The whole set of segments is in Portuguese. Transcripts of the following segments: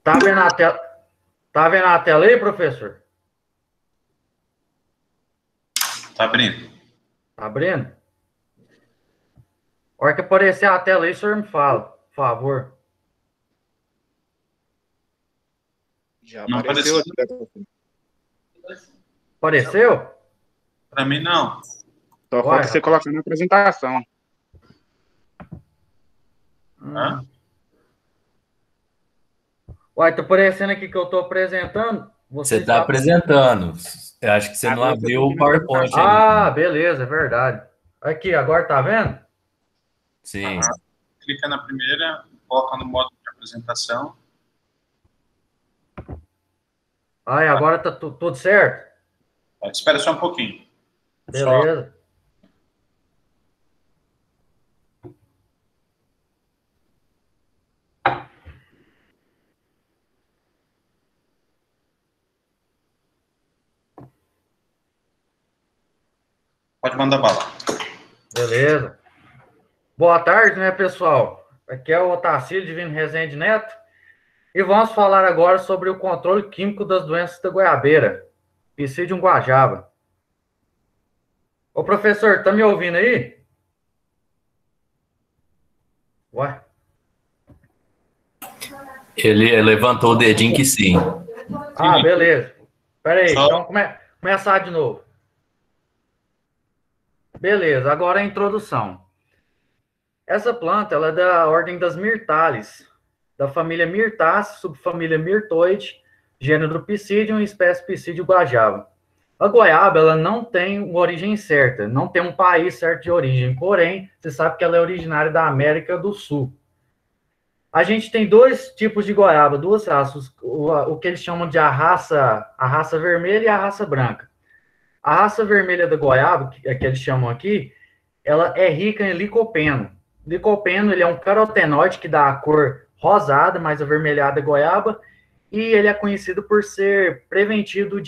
Tá vendo a tela? Tá vendo a tela aí, professor? Tá abrindo. Tá abrindo? A hora que aparecer a tela aí, o senhor me fala, por favor. Já Não apareceu. Apareceu? Para mim, não. Só falta você colocar na apresentação. Hã? Uai, tá aparecendo aqui que eu tô apresentando. Você está apresentando. Eu acho que você não abriu o PowerPoint ainda. Ah, beleza, é verdade. Aqui, agora tá vendo? Sim. Clica na primeira, coloca no modo de apresentação. Ai, agora tá tudo certo? Espera só um pouquinho. Beleza. Pode mandar bala. Beleza. Boa tarde, né, pessoal? Aqui é o Otacílio Divino Rezende Neto. E vamos falar agora sobre o controle químico das doenças da goiabeira. Psidium guajava. Ô, professor, tá me ouvindo aí? Ué? Ele levantou o dedinho que sim. Ah, beleza. Pera aí, então começar de novo. Beleza, agora a introdução. Essa planta, ela é da ordem das mirtales, da família Myrtaceae, subfamília Myrtoide, gênero Psidium e espécie Psidium guajava. A goiaba, ela não tem uma origem certa, não tem um país certo de origem, porém, você sabe que ela é originária da América do Sul. A gente tem dois tipos de goiaba, duas raças, o que eles chamam de a raça vermelha e a raça branca. A raça vermelha da goiaba, que eles chamam aqui, ela é rica em licopeno. Licopeno, ele é um carotenoide que dá a cor rosada, mais avermelhada goiaba, e ele é conhecido por ser preventivo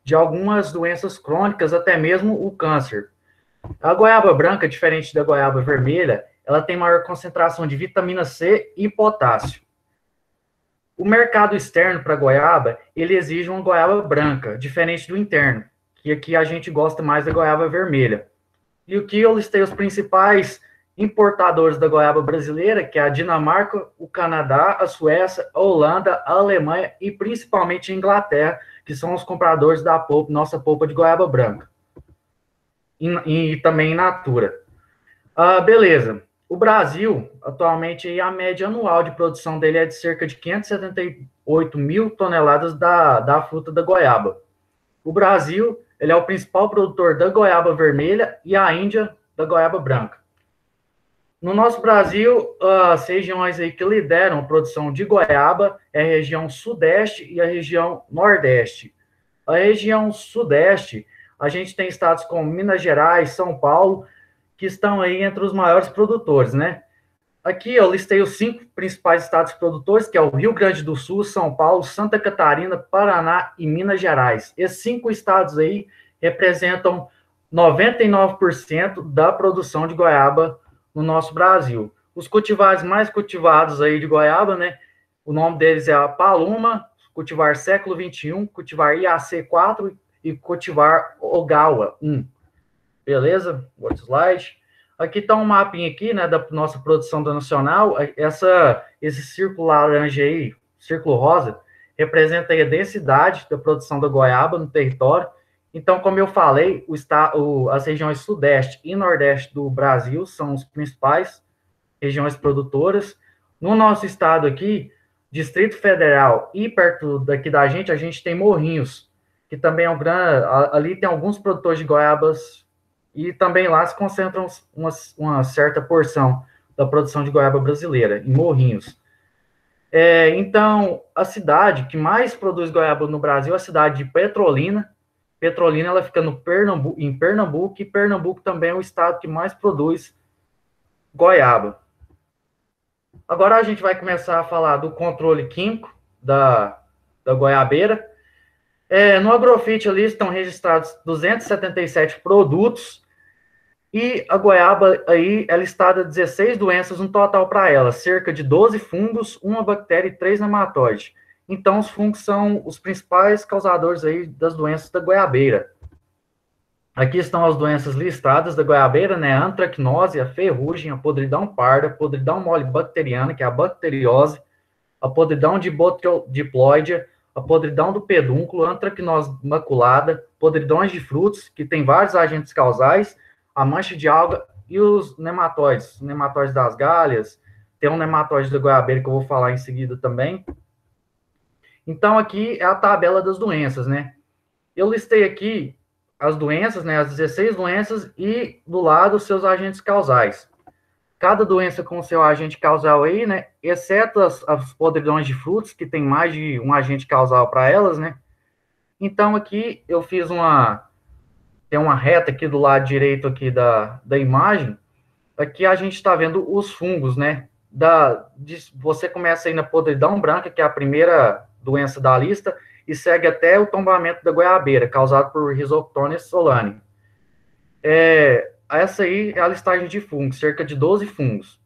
de algumas doenças crônicas, até mesmo o câncer. A goiaba branca, diferente da goiaba vermelha, ela tem maior concentração de vitamina C e potássio. O mercado externo para goiaba, ele exige uma goiaba branca, diferente do interno, que aqui a gente gosta mais da goiaba vermelha. E aqui eu listei os principais importadores da goiaba brasileira, que é a Dinamarca, o Canadá, a Suécia, a Holanda, a Alemanha e principalmente a Inglaterra, que são os compradores da polpa, nossa polpa de goiaba branca. E também in natura. Beleza. O Brasil, atualmente, a média anual de produção dele é de cerca de 578 mil toneladas da fruta da goiaba. O Brasil, ele é o principal produtor da goiaba vermelha e a Índia da goiaba branca. No nosso Brasil, as regiões aí que lideram a produção de goiaba é a região sudeste e a região nordeste. A região sudeste, a gente tem estados como Minas Gerais, São Paulo, que estão aí entre os maiores produtores, né? Aqui eu listei os 5 principais estados produtores, que é o Rio Grande do Sul, São Paulo, Santa Catarina, Paraná e Minas Gerais. Esses 5 estados aí representam 99% da produção de goiaba no nosso Brasil. Os cultivares mais cultivados aí de goiaba, né? O nome deles é a Paluma, cultivar século 21, cultivar IAC4 e cultivar Ogawa 1. Beleza? Outro slide. Aqui está um mapinha aqui, né, da nossa produção nacional. Esse círculo laranja aí, círculo rosa, representa aí a densidade da produção da goiaba no território. Então, como eu falei, as regiões sudeste e nordeste do Brasil são os principais regiões produtoras. No nosso estado aqui, Distrito Federal e perto daqui da gente, a gente tem Morrinhos, que também é um grande... Ali tem alguns produtores de goiabas e também lá se concentram uma certa porção da produção de goiaba brasileira, em Morrinhos. Então, a cidade que mais produz goiaba no Brasil é a cidade de Petrolina. Petrolina, ela fica em Pernambuco, e Pernambuco também é o estado que mais produz goiaba. Agora a gente vai começar a falar do controle químico da goiabeira. No Agrofit ali estão registrados 277 produtos. E a goiaba aí, ela listada 16 doenças no total para ela, cerca de 12 fungos, uma bactéria e 3 nematóides. Então, os fungos são os principais causadores aí das doenças da goiabeira. Aqui estão as doenças listadas da goiabeira, né? A antracnose, a ferrugem, a podridão parda, a podridão mole bacteriana, que é a bacteriose, a podridão de diploide, a podridão do pedúnculo, a antracnose maculada, podridões de frutos, que tem vários agentes causais, a mancha de alga e os nematóides das galhas, tem um nematóide da goiabeira que eu vou falar em seguida também. Então, aqui é a tabela das doenças, né? Eu listei aqui as doenças, né, as 16 doenças e do lado os seus agentes causais. Cada doença com seu agente causal aí, né, exceto as podridões de frutos, que tem mais de um agente causal para elas, né. Então, aqui eu fiz tem uma reta aqui do lado direito aqui da imagem. Aqui a gente está vendo os fungos, né. Você começa aí na podridão branca, que é a primeira doença da lista, e segue até o tombamento da goiabeira, causado por Rhizoctones solani. Essa aí é a listagem de fungos, cerca de 12 fungos.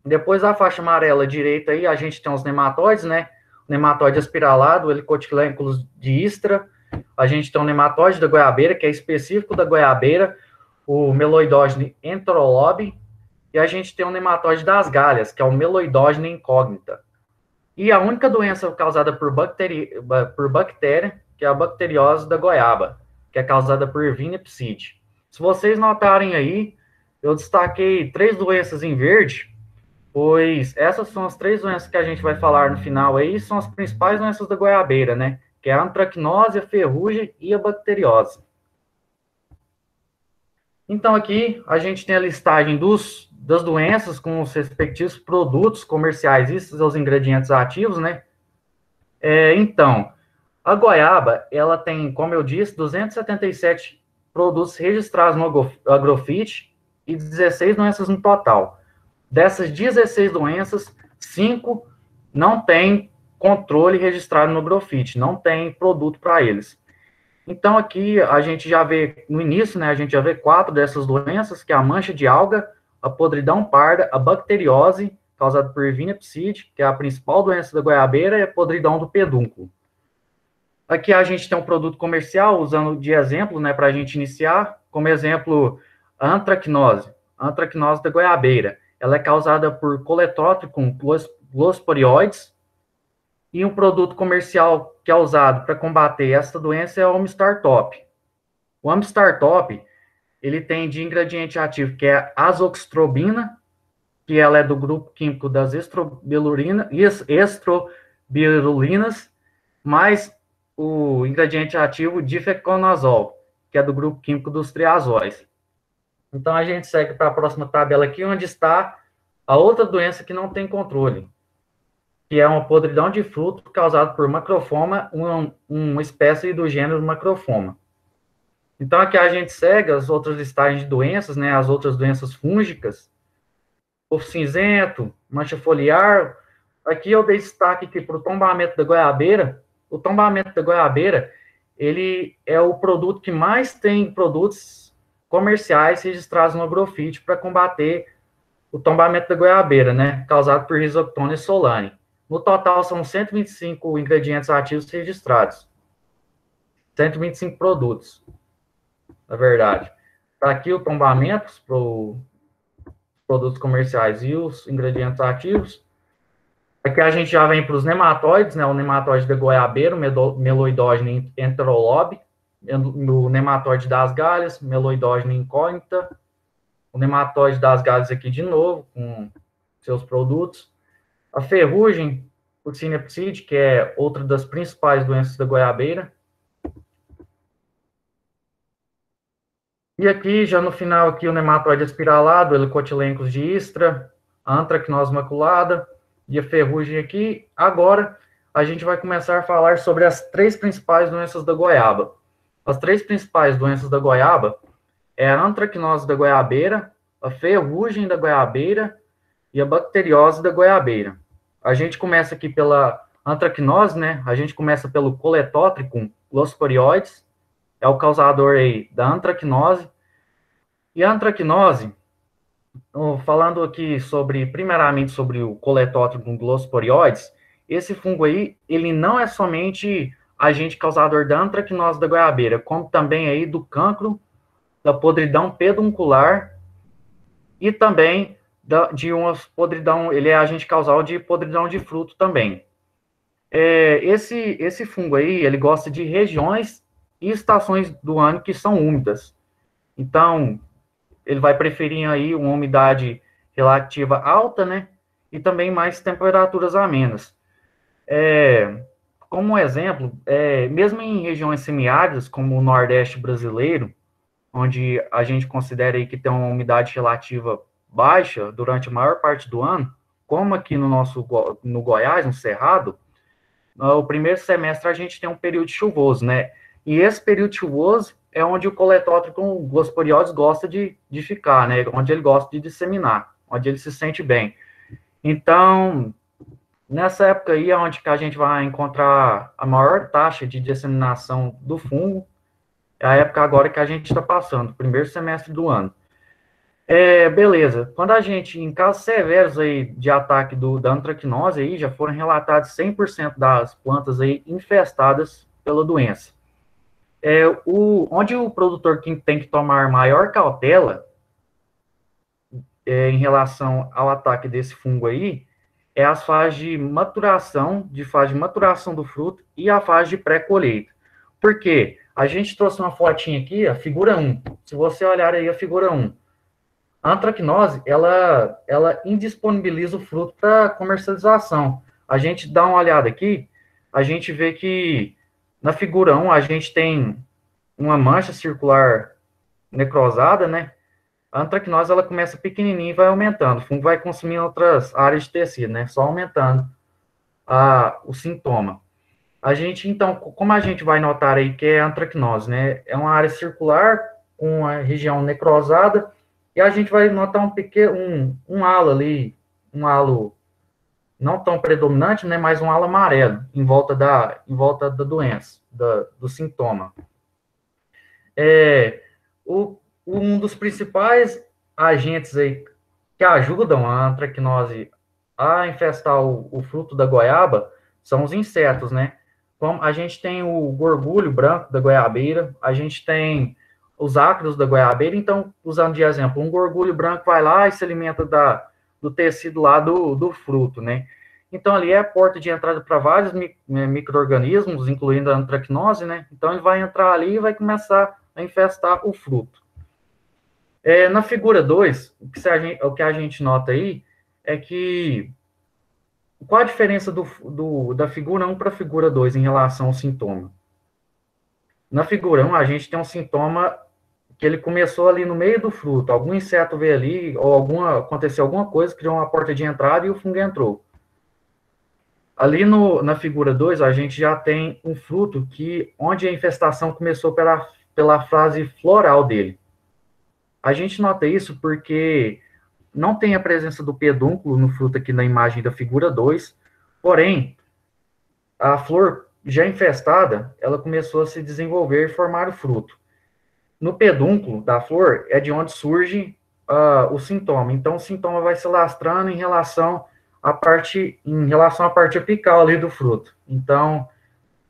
Depois, a faixa amarela direita aí, a gente tem os nematóides, né? O nematóide aspiralado, o Helicotyledonculus de Istra. A gente tem o nematóide da goiabeira, que é específico da goiabeira, o Meloidogene enterolobe. E a gente tem o nematóide das galhas, que é o Meloidogene incógnita. E a única doença causada por bactéria, que é a bacteriose da goiaba, que é causada por Erwinia psidi. Se vocês notarem aí, eu destaquei 3 doenças em verde, pois essas são as 3 doenças que a gente vai falar no final aí, são as principais doenças da goiabeira, né? Que é a antracnose, a ferrugem e a bacteriose. Então, aqui a gente tem a listagem das doenças com os respectivos produtos comerciais e seus ingredientes ativos, né? Então, a goiaba, ela tem, como eu disse, 277 produtos registrados no Agrofit e 16 doenças no total. Dessas 16 doenças, 5 não tem controle registrado no Agrofit, não tem produto para eles. Então, aqui a gente já vê, no início, né, a gente já vê 4 dessas doenças, que é a mancha de alga, a podridão parda, a bacteriose, causada por Erwinia psidi, que é a principal doença da goiabeira, e a podridão do pedúnculo. Aqui a gente tem um produto comercial, usando de exemplo, né, para a gente iniciar, como exemplo, a antracnose da goiabeira. Ela é causada por Coletótricum glosporioides, e um produto comercial que é usado para combater essa doença é o Amstar Top. O Amstar Top, ele tem de ingrediente ativo que é a azoxstrobina, que ela é do grupo químico das estrobirulinas, mais o ingrediente ativo difeconazol, que é do grupo químico dos triazóis. Então, a gente segue para a próxima tabela aqui, onde está a outra doença que não tem controle, que é uma podridão de fruto causada por macrofoma, uma espécie do gênero macrofoma. Então, aqui a gente segue as outras listagens de doenças, né, as outras doenças fúngicas, mofo cinzento, mancha foliar. Aqui eu dei destaque aqui para o tombamento da goiabeira. O tombamento da goiabeira, ele é o produto que mais tem produtos comerciais registrados no Agrofit para combater o tombamento da goiabeira, né, causado por Rhizoctones solani. No total, são 125 ingredientes ativos registrados. 125 produtos, na verdade. Está aqui o tombamento para os produtos comerciais e os ingredientes ativos. Aqui a gente já vem para os nematóides, né? O nematóide da goiabeira, o Meloidogene enterolobe, o nematóide das galhas, Meloidogene incógnita, o nematóide das galhas aqui de novo, com seus produtos. A ferrugem, Erwinia psidi, que é outra das principais doenças da goiabeira. E aqui, já no final, aqui, o nematóide espiralado, o Helicotyledonculus de Istra, a antracnose maculada e a ferrugem aqui. Agora, a gente vai começar a falar sobre as 3 principais doenças da goiaba. As 3 principais doenças da goiaba é a antracnose da goiabeira, a ferrugem da goiabeira e a bacteriose da goiabeira. A gente começa aqui pela antracnose, né? A gente começa pelo Coletótricum glosporioides, é o causador aí da antracnose. E a antracnose, falando aqui primeiramente sobre o Coletótrichum glossporioides, esse fungo aí, ele não é somente agente causador da antracnose da goiabeira, como também aí do cancro, da podridão peduncular e também de uma podridão, ele é agente causal de podridão de fruto também. Esse fungo aí, ele gosta de regiões e estações do ano que são úmidas. Então, ele vai preferir aí uma umidade relativa alta, né? E também mais temperaturas amenas. Como um exemplo, mesmo em regiões semiáridas, como o Nordeste brasileiro, onde a gente considera aí que tem uma umidade relativa baixa durante a maior parte do ano, como aqui no Goiás, no Cerrado, o primeiro semestre a gente tem um período chuvoso, né? E esse período chuvoso é onde o Coletótrichum glossporioides gosta de ficar, né? Onde ele gosta de disseminar, onde ele se sente bem. Então, nessa época aí é onde que a gente vai encontrar a maior taxa de disseminação do fungo, é a época agora que a gente está passando, primeiro semestre do ano. Beleza. Quando a gente, em casos severos aí de ataque da antracnose, aí já foram relatados 100% das plantas aí infestadas pela doença. Onde o produtor tem que tomar maior cautela em relação ao ataque desse fungo aí, é as fases de maturação do fruto e a fase de pré-colheita. Por quê? A gente trouxe uma fotinha aqui, a figura 1. Se você olhar aí a figura 1, a antracnose, ela indisponibiliza o fruto para comercialização. A gente dá uma olhada aqui, a gente vê que na figura 1 a gente tem uma mancha circular necrosada, né? A antracnose, ela começa pequenininha e vai aumentando. O fungo vai consumindo outras áreas de tecido, né? Só aumentando o sintoma. A gente, então, como a gente vai notar aí que é antracnose, né? É uma área circular com a região necrosada e a gente vai notar um halo ali, um halo não tão predominante, né? Mas um halo amarelo em volta da doença, do sintoma. Um dos principais agentes aí que ajudam a antracnose a infestar o fruto da goiaba são os insetos, né? Como a gente tem o gorgulho branco da goiabeira, a gente tem os ácaros da goiabeira, então, usando de exemplo, um gorgulho branco vai lá e se alimenta do tecido lá do fruto, né? Então, ali é a porta de entrada para vários micro-organismos, incluindo a antracnose, né? Então, ele vai entrar ali e vai começar a infestar o fruto. Na figura 2, o que a gente nota aí é que qual a diferença da figura 1 para a figura 2 em relação ao sintoma? Na figura 1, a gente tem um sintoma que ele começou ali no meio do fruto, algum inseto veio ali, ou aconteceu alguma coisa, criou uma porta de entrada e o fungo entrou. Ali na figura 2, a gente já tem um fruto onde a infestação começou pela fase floral dele. A gente nota isso porque não tem a presença do pedúnculo no fruto aqui na imagem da figura 2, porém, a flor já infestada, ela começou a se desenvolver e formar o fruto. No pedúnculo da flor é de onde surge o sintoma. Então, o sintoma vai se lastrando em relação à parte apical ali do fruto. Então,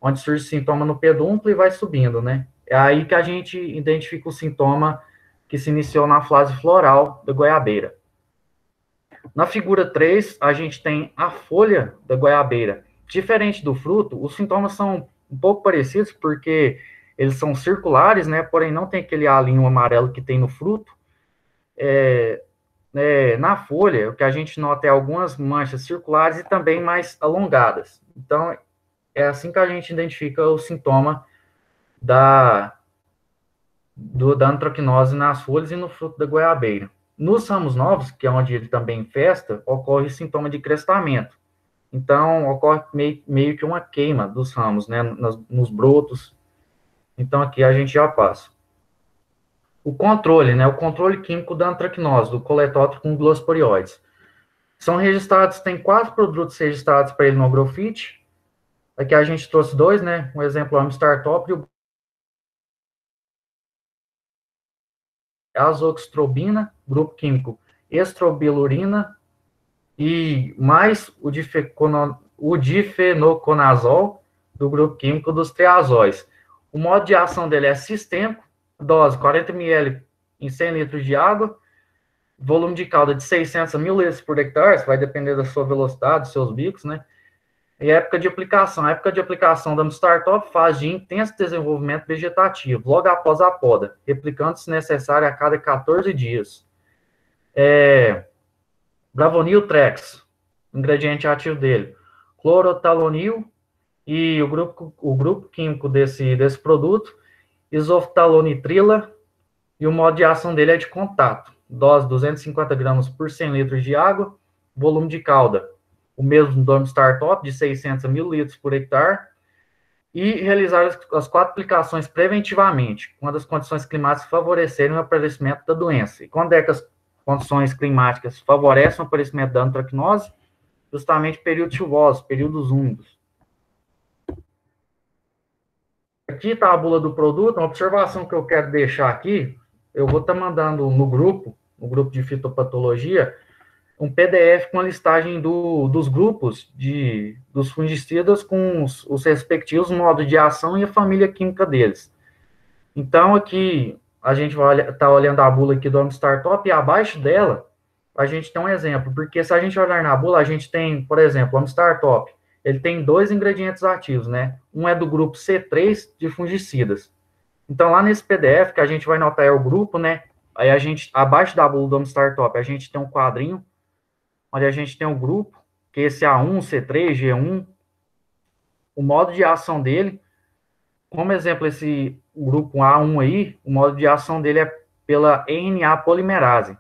onde surge o sintoma no pedúnculo e vai subindo, né? É aí que a gente identifica o sintoma que se iniciou na fase floral da goiabeira. Na figura 3, a gente tem a folha da goiabeira. Diferente do fruto, os sintomas são um pouco parecidos, porque eles são circulares, né? Porém, não tem aquele alinho amarelo que tem no fruto. Na folha, o que a gente nota é algumas manchas circulares e também mais alongadas. Então, é assim que a gente identifica o sintoma da antracnose nas folhas e no fruto da goiabeira. Nos ramos novos, que é onde ele também infesta, ocorre sintoma de crestamento. Então, ocorre meio que uma queima dos ramos, né, nos brotos. Então, aqui a gente já passa. O controle, né, o controle químico da antracnose, do Coletótrichum glossporioides. Tem 4 produtos registrados para ele no Agrofit. Aqui a gente trouxe 2, né, um exemplo é o Amstar Top e azoxastrobina, grupo químico estrobilurina, e mais o difenoconazol, do grupo químico dos triazóis. O modo de ação dele é sistêmico, dose 40 ml em 100 litros de água, volume de calda de 600 a 1.000 litros por hectare, vai depender da sua velocidade, dos seus bicos, né? E época de aplicação. A época de aplicação da startup fase de intenso desenvolvimento vegetativo, logo após a poda, replicando se necessário a cada 14 dias. Bravonil Trex, ingrediente ativo dele, clorotalonil, e o grupo químico desse produto, isoftalonitrila, e o modo de ação dele é de contato. Dose 250 gramas por 100 litros de água, volume de calda o mesmo do startup, de 600 a 1.000 litros por hectare, e realizar as 4 aplicações preventivamente, quando as condições climáticas favorecerem o aparecimento da doença. E quando é que as condições climáticas favorecem o aparecimento da antracnose? Justamente períodos chuvosos, períodos úmidos. Aqui está a bula do produto. Uma observação que eu quero deixar aqui, eu vou estar mandando no grupo de fitopatologia, um PDF com a listagem dos grupos dos fungicidas com os respectivos modos de ação e a família química deles. Então, aqui, a gente vai estar olhando a bula aqui do Startup, e abaixo dela, a gente tem um exemplo, porque se a gente olhar na bula, a gente tem, por exemplo, o Startup, ele tem 2 ingredientes ativos, né? Um é do grupo C3 de fungicidas. Então, lá nesse PDF, que a gente vai notar é o grupo, né? Aí a gente, abaixo da bula do Startup, a gente tem um quadrinho, onde a gente tem um grupo, que é esse A1, C3, G1, o modo de ação dele, como exemplo, esse grupo A1 aí, o modo de ação dele é pela RNA polimerase,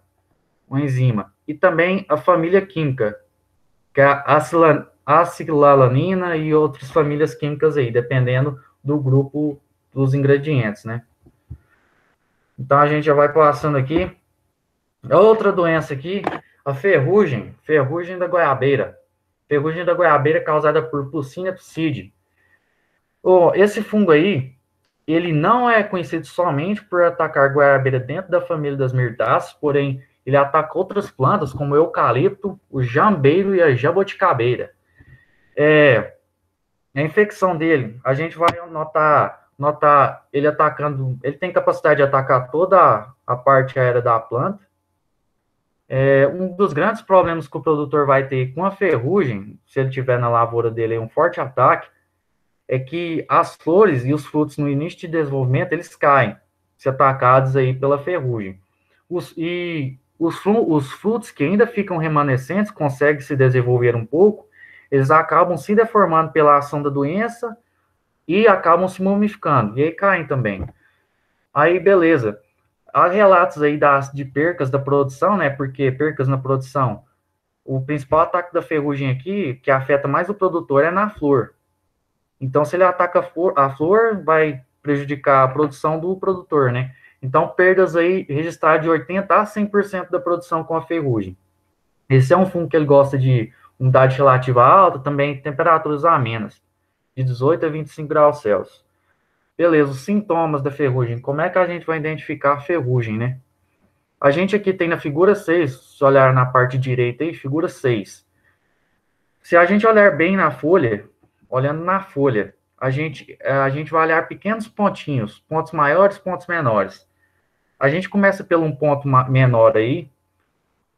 uma enzima, e também a família química, que é a acilalanina e outras famílias químicas aí, dependendo do grupo dos ingredientes, né? Então, a gente já vai passando aqui. Outra doença aqui, a ferrugem da goiabeira. Ferrugem da goiabeira causada por Puccinia psidi. Esse fungo aí, ele não é conhecido somente por atacar goiabeira dentro da família das mirtáceas, porém, ele ataca outras plantas, como o eucalipto, o jambeiro e a jabuticabeira. A infecção dele, a gente vai notar ele atacando, ele tem capacidade de atacar toda a parte aérea da planta. Um dos grandes problemas que o produtor vai ter com a ferrugem, se ele tiver na lavoura dele um forte ataque, é que as flores e os frutos no início de desenvolvimento, eles caem, se atacados aí pela ferrugem. Os frutos que ainda ficam remanescentes, conseguem se desenvolver um pouco, eles acabam se deformando pela ação da doença e acabam se mumificando, e aí caem também. Aí, beleza. Há relatos aí de percas da produção, né? Porque percas na produção, o principal ataque da ferrugem aqui, que afeta mais o produtor, é na flor. Então, se ele ataca a flor, vai prejudicar a produção do produtor, né? Então, perdas aí registradas de 80% a 100% da produção com a ferrugem. Esse é um fungo que ele gosta de umidade relativa alta, também temperaturas amenas, de 18 a 25 graus Celsius. Beleza, os sintomas da ferrugem. Como é que a gente vai identificar a ferrugem, né? A gente aqui tem na figura 6, se olhar na parte direita aí, figura 6. Se a gente olhar bem na folha, olhando na folha, a gente vai olhar pequenos pontinhos, pontos maiores, pontos menores. A gente começa por um ponto menor aí.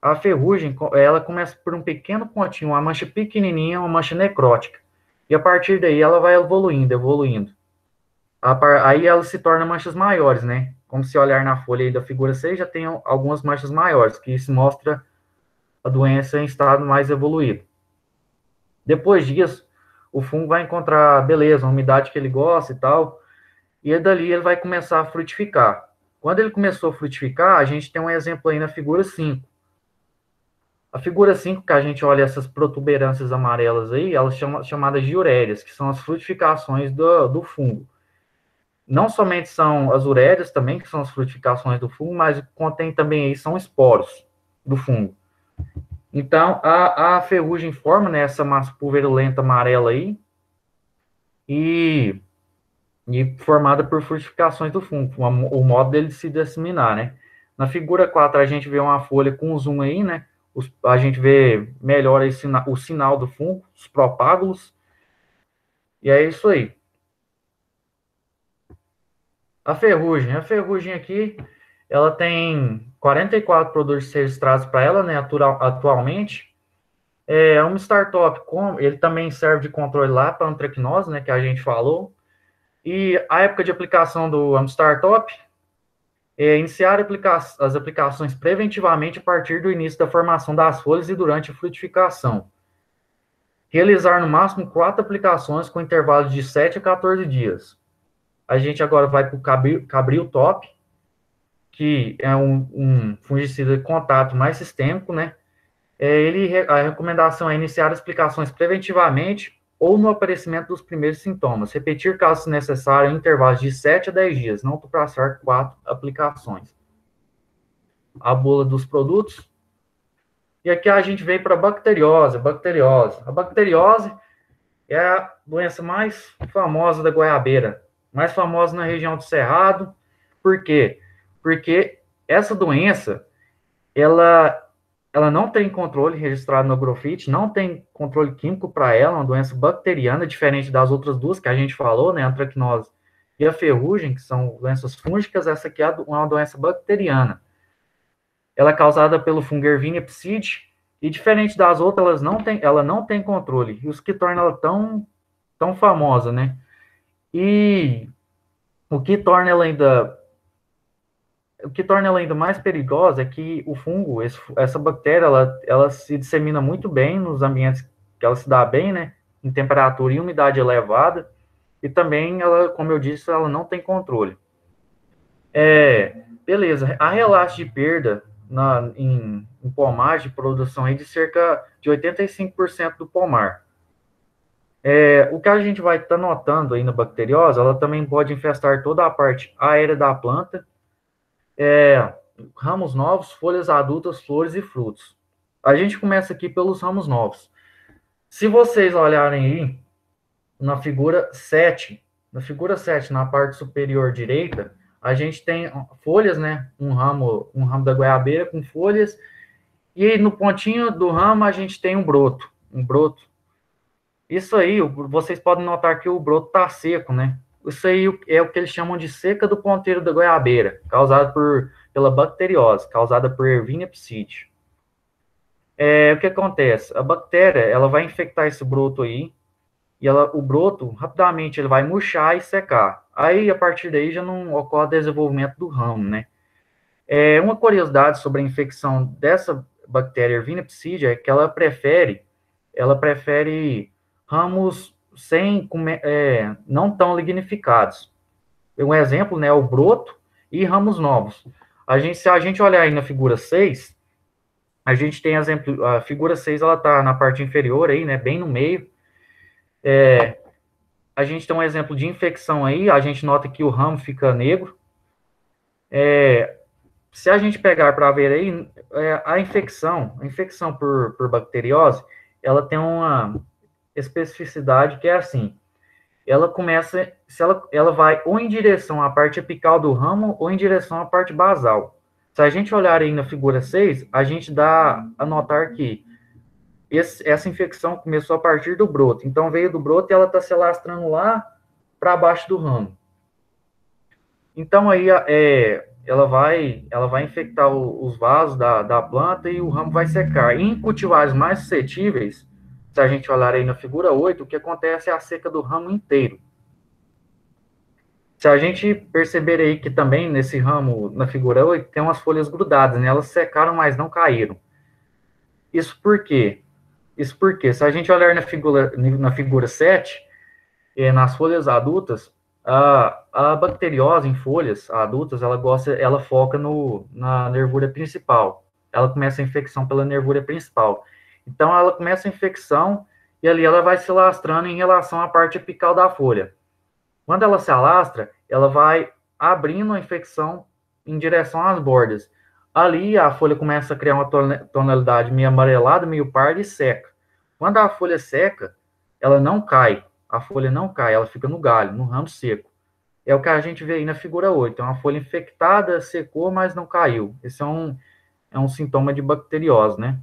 A ferrugem, ela começa por um pequeno pontinho, uma mancha pequenininha, uma mancha necrótica. E a partir daí ela vai evoluindo. Aí ela se torna manchas maiores, né? Como se olhar na folha aí da figura 6, já tem algumas manchas maiores, que isso mostra a doença em estado mais evoluído. Depois disso, o fungo vai encontrar, beleza, a umidade que ele gosta e tal, e dali ele vai começar a frutificar. Quando ele começou a frutificar, a gente tem um exemplo aí na figura 5. A figura 5, que a gente olha essas protuberâncias amarelas aí, elas são chamadas de uréreas, que são as frutificações do fungo. Não somente são as uréreas também, que são as frutificações do fungo, mas contém também aí, são esporos do fungo. Então, a ferrugem forma, né, essa massa pulverulenta amarela aí, e formada por frutificações do fungo, o modo dele se disseminar, né? Na figura 4, a gente vê uma folha com zoom aí, né? A gente vê melhor aí o sinal do fungo, os propágulos. E é isso aí. A ferrugem aqui, ela tem 44 produtos registrados para ela, né, atualmente. É um startup, ele também serve de controle lá para antracnose, né, que a gente falou. E a época de aplicação do startup é iniciar as aplicações preventivamente a partir do início da formação das folhas e durante a frutificação. Realizar no máximo 4 aplicações com intervalos de 7 a 14 dias. A gente agora vai para o Cabril Top, que é um fungicida de contato mais sistêmico, né? A recomendação é iniciar as aplicações preventivamente ou no aparecimento dos primeiros sintomas. Repetir, caso necessário, em intervalos de 7 a 10 dias, não ultrapassar 4 aplicações. A bula dos produtos. E aqui a gente vem para a bacteriose. A bacteriose é a doença mais famosa da goiabeira, mais famosa na região do Cerrado. Por quê? Porque essa doença, ela não tem controle registrado no agrofite, não tem controle químico para ela, uma doença bacteriana, diferente das outras duas que a gente falou, né, a antracnose e a ferrugem, que são doenças fúngicas. Essa aqui é uma doença bacteriana. Ela é causada pelo fungo Erwinia psidi, e diferente das outras, ela não tem controle, e os que tornam ela tão famosa, né? E o que torna ela ainda mais perigosa é que o fungo, essa bactéria, ela se dissemina muito bem nos ambientes que ela se dá bem, né? Em temperatura e umidade elevada, e também ela, como eu disse, ela não tem controle. Beleza, há relatos de perda em pomar de produção aí de cerca de 85% do pomar. O que a gente vai estar notando aí na bacteriose, ela também pode infestar toda a parte aérea da planta, ramos novos, folhas adultas, flores e frutos. A gente começa aqui pelos ramos novos. Se vocês olharem aí, na figura 7, na parte superior direita, a gente tem folhas, né? Um ramo da goiabeira com folhas, e no pontinho do ramo a gente tem um broto. Isso aí, vocês podem notar que o broto está seco, né? Isso aí é o que eles chamam de seca do ponteiro da goiabeira, causada pela bacteriose, causada por Erwinia psidi. O que acontece? A bactéria, ela vai infectar esse broto aí, e o broto, rapidamente, ele vai murchar e secar. Aí, a partir daí, já não ocorre desenvolvimento do ramo, né? Uma curiosidade sobre a infecção dessa bactéria Erwinia psidi é que ela prefere ramos não tão lignificados. Um exemplo, né, o broto e ramos novos. Se a gente olhar aí na figura 6, a gente tem exemplo, a figura 6, ela está na parte inferior aí, né, bem no meio. A gente tem um exemplo de infecção aí, a gente nota que o ramo fica negro. Se a gente pegar para ver aí, a infecção por bacteriose, ela tem uma especificidade que é assim: ela vai ou em direção à parte apical do ramo ou em direção à parte basal. Se a gente olhar aí na figura 6, a gente dá a notar que essa infecção começou a partir do broto. Então, veio do broto e ela está se alastrando lá para baixo do ramo. Então, aí, ela vai infectar os vasos da planta e o ramo vai secar. Em cultivares mais suscetíveis, se a gente olhar aí na figura 8, o que acontece é a seca do ramo inteiro. Se a gente perceber aí que também nesse ramo, na figura 8, tem umas folhas grudadas, né? Elas secaram, mas não caíram. Isso por quê? Se a gente olhar na figura 7, nas folhas adultas, a bacteriose em folhas adultas, ela foca na nervura principal. Ela começa a infecção pela nervura principal. Então, ela começa a infecção e ali ela vai se lastrando em relação à parte apical da folha. Quando ela se alastra, ela vai abrindo a infecção em direção às bordas. Ali, a folha começa a criar uma tonalidade meio amarelada, meio parda e seca. Quando a folha seca, ela não cai. A folha não cai, ela fica no galho, no ramo seco. é o que a gente vê aí na figura 8. É uma folha infectada, secou, mas não caiu. Esse é um sintoma de bacteriose, né?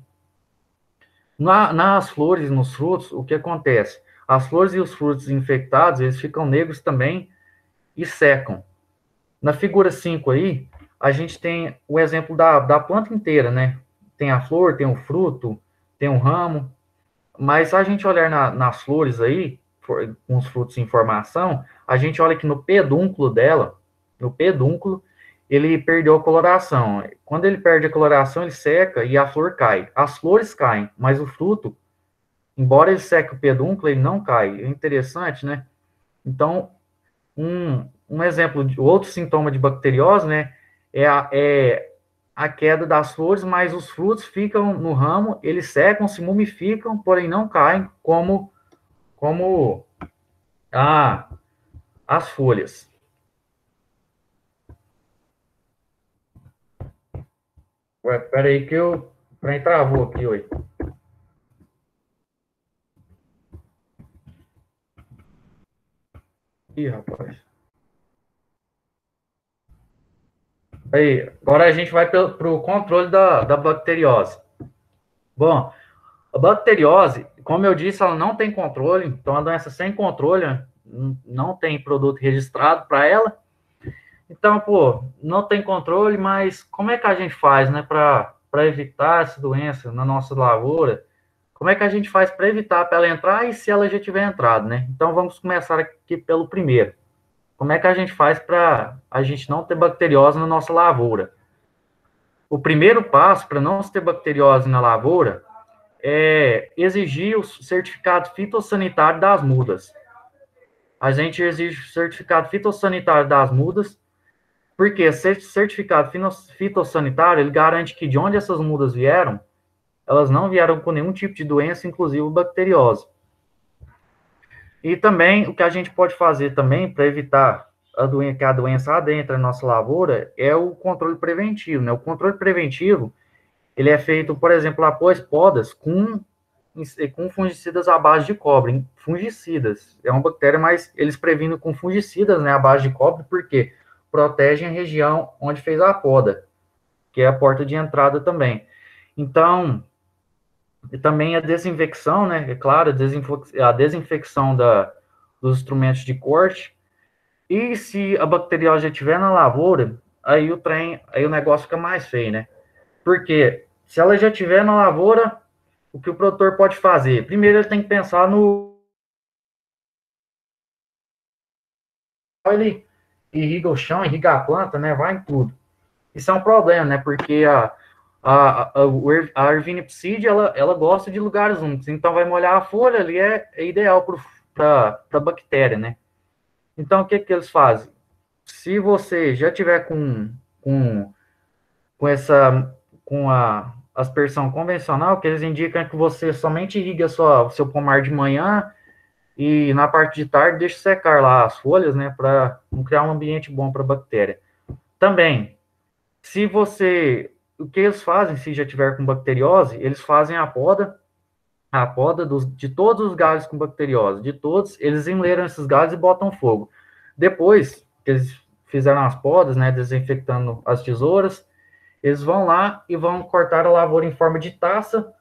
Nas flores, nos frutos, o que acontece? As flores e os frutos infectados, eles ficam negros também e secam. Na figura 5 aí, a gente tem o exemplo da planta inteira, né? Tem a flor, tem o fruto, tem o ramo, mas se a gente olhar nas flores aí, com os frutos em formação, a gente olha que no pedúnculo dela, no pedúnculo, ele perdeu a coloração. Quando ele perde a coloração, ele seca e a flor cai. As flores caem, mas o fruto, embora ele seque o pedúnculo, ele não cai. É interessante, né? Então, um exemplo de outro sintoma de bacteriose, né, é a queda das flores, mas os frutos ficam no ramo, eles secam, se mumificam, porém não caem como a, as folhas. Ué, peraí que o trem travou aqui, oi. Ih, rapaz. Aí, agora a gente vai para o controle da bacteriose. Bom, a bacteriose, como eu disse, ela não tem controle, então é uma doença sem controle, não tem produto registrado para ela. Então, pô, não tem controle, mas como é que a gente faz, né, para evitar essa doença na nossa lavoura? Como é que a gente faz para evitar para ela entrar e se ela já tiver entrado, né? Então, vamos começar aqui pelo primeiro. Como é que a gente faz para a gente não ter bacteriose na nossa lavoura? O primeiro passo para não ter bacteriose na lavoura é exigir o certificado fitossanitário das mudas. A gente exige o certificado fitossanitário das mudas, porque esse certificado fitossanitário, ele garante que de onde essas mudas vieram, elas não vieram com nenhum tipo de doença, inclusive bacteriose. E também, o que a gente pode fazer também para evitar que a doença adentre na nossa lavoura é o controle preventivo, né? O controle preventivo, ele é feito, por exemplo, após podas com fungicidas à base de cobre. Fungicidas, é uma bactéria, mas eles previnem com fungicidas, né, à base de cobre, porque protegem a região onde fez a poda, que é a porta de entrada também. Então, e também a desinfecção, né, é claro, a desinfecção dos instrumentos de corte. E se a bacteriose já estiver na lavoura, aí o negócio fica mais feio, né? Porque se ela já estiver na lavoura, o que o produtor pode fazer? Primeiro, ele tem que pensar no... Ele irriga o chão, irriga a planta, né? Vai em tudo. Isso é um problema, né? Porque a Ervinia psidi, ela gosta de lugares úmidos. Então, vai molhar a folha ali, é ideal para a bactéria, né? Então, o que eles fazem? Se você já tiver com essa... com a aspersão convencional, que eles indicam que você somente irriga o seu pomar de manhã e na parte de tarde deixa secar lá as folhas, né, para não criar um ambiente bom para a bactéria. Também, se você... O que eles fazem, se já tiver com bacteriose, eles fazem a poda de todos os galhos com bacteriose, de todos, eles enleiram esses galhos e botam fogo. Depois que eles fizeram as podas, né, desinfectando as tesouras, eles vão lá e vão cortar a lavoura em forma de taça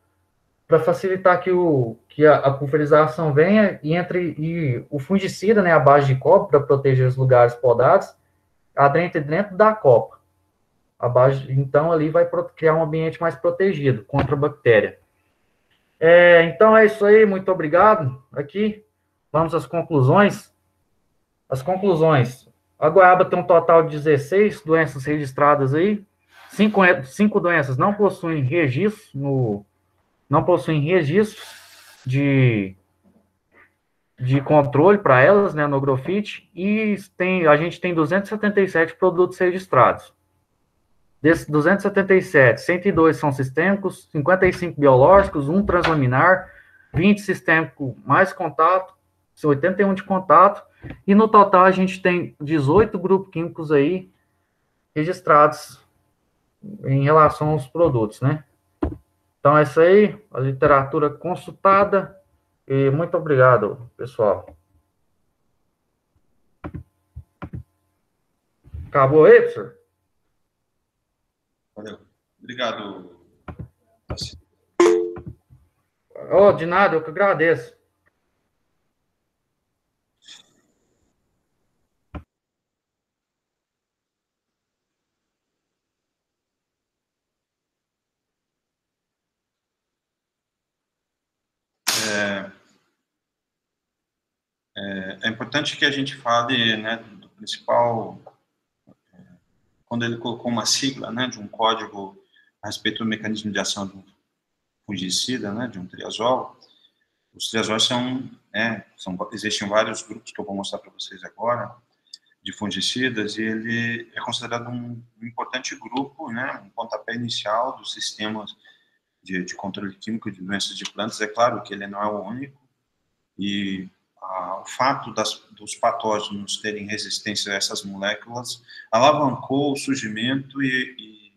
para facilitar que a pulverização venha e o fungicida, né, a base de cobre, para proteger os lugares podados, adentre dentro da copa. Então, ali vai criar um ambiente mais protegido contra a bactéria. Então, é isso aí. Muito obrigado. Aqui, vamos às conclusões. As conclusões. A goiaba tem um total de 16 doenças registradas aí. 5 doenças não possuem registro de controle para elas, né, no Agrofit, e a gente tem 277 produtos registrados. Desses 277, 102 são sistêmicos, 55 biológicos, 1 translaminar, 20 sistêmico mais contato, 81 de contato, e no total a gente tem 18 grupos químicos aí registrados em relação aos produtos, né? Então, é isso aí, a literatura consultada, e muito obrigado, pessoal. Acabou aí, professor? Valeu. Obrigado. Oh, de nada, eu que agradeço. É importante que a gente fale, né, do principal, quando ele colocou uma sigla, né, de um código a respeito do mecanismo de ação de um fungicida, né, de um triazol. Os triazóis existem vários grupos que eu vou mostrar para vocês agora, de fungicidas, e ele é considerado um importante grupo, né, um pontapé inicial dos sistemas de controle químico de doenças de plantas. É claro que ele não é o único, e o fato dos patógenos terem resistência a essas moléculas alavancou o surgimento e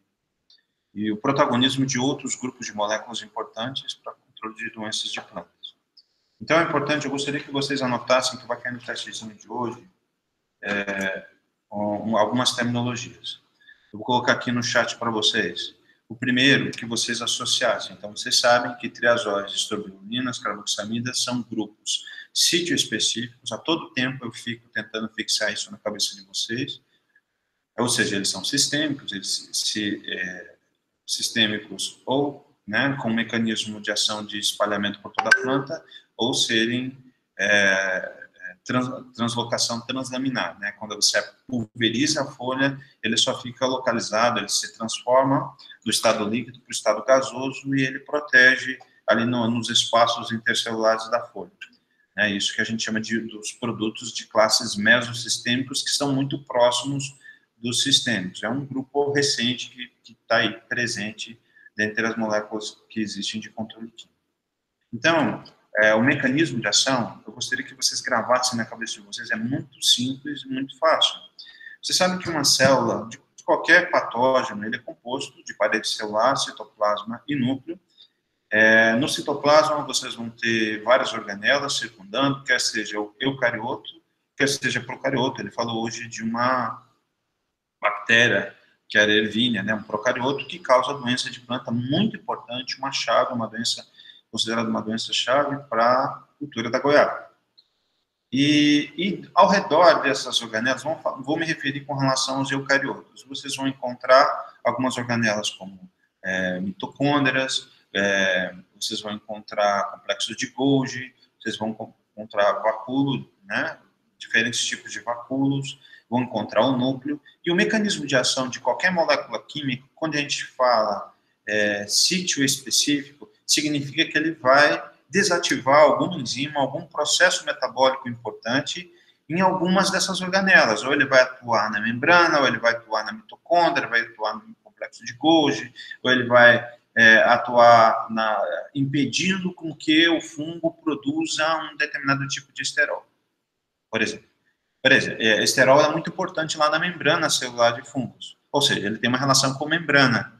o protagonismo de outros grupos de moléculas importantes para o controle de doenças de plantas. Então é importante, eu gostaria que vocês anotassem, que vai cair no testezinho de hoje, algumas terminologias. Eu vou colocar aqui no chat para vocês. O primeiro, que vocês associassem. Então, vocês sabem que triazóis, estrobilurinas, carboxamidas são grupos sítio-específicos. A todo tempo eu fico tentando fixar isso na cabeça de vocês. Ou seja, eles são sistêmicos, sistêmicos ou, né, com um mecanismo de ação de espalhamento por toda a planta, ou serem translocação translaminar, né? Quando você pulveriza a folha, ele só fica localizado, ele se transforma do estado líquido para o estado gasoso e ele protege ali nos espaços intercelulares da folha. É isso que a gente chama dos produtos de classes mesossistêmicos, que são muito próximos dos sistêmicos. É um grupo recente que está aí presente dentre as moléculas que existem de controle químico. Então, o mecanismo de ação, eu gostaria que vocês gravassem na cabeça de vocês, é muito simples e muito fácil. Você sabe que uma célula, de qualquer patógeno, ele é composto de parede celular, citoplasma e núcleo. No citoplasma, vocês vão ter várias organelas circundando, quer seja o eucarioto, quer seja procarioto. Ele falou hoje de uma bactéria, que é a ervínia, né, um procarioto, que causa doença de planta muito importante, uma chave, uma doença considerada uma doença-chave para a cultura da goiaba. E ao redor dessas organelas, vou me referir com relação aos eucariotos. Vocês vão encontrar algumas organelas como mitocôndrias, vocês vão encontrar complexos de Golgi, vocês vão encontrar vacúolo, né, diferentes tipos de vacúolos, vão encontrar o núcleo, e o mecanismo de ação de qualquer molécula química, quando a gente fala sítio específico, significa que ele vai desativar alguma enzima, algum processo metabólico importante em algumas dessas organelas. Ou ele vai atuar na membrana, ou ele vai atuar na mitocôndria, vai atuar no complexo de Golgi, ou ele vai atuar impedindo com que o fungo produza um determinado tipo de esterol. Por exemplo, esterol é muito importante lá na membrana celular de fungos. Ou seja, ele tem uma relação com membrana,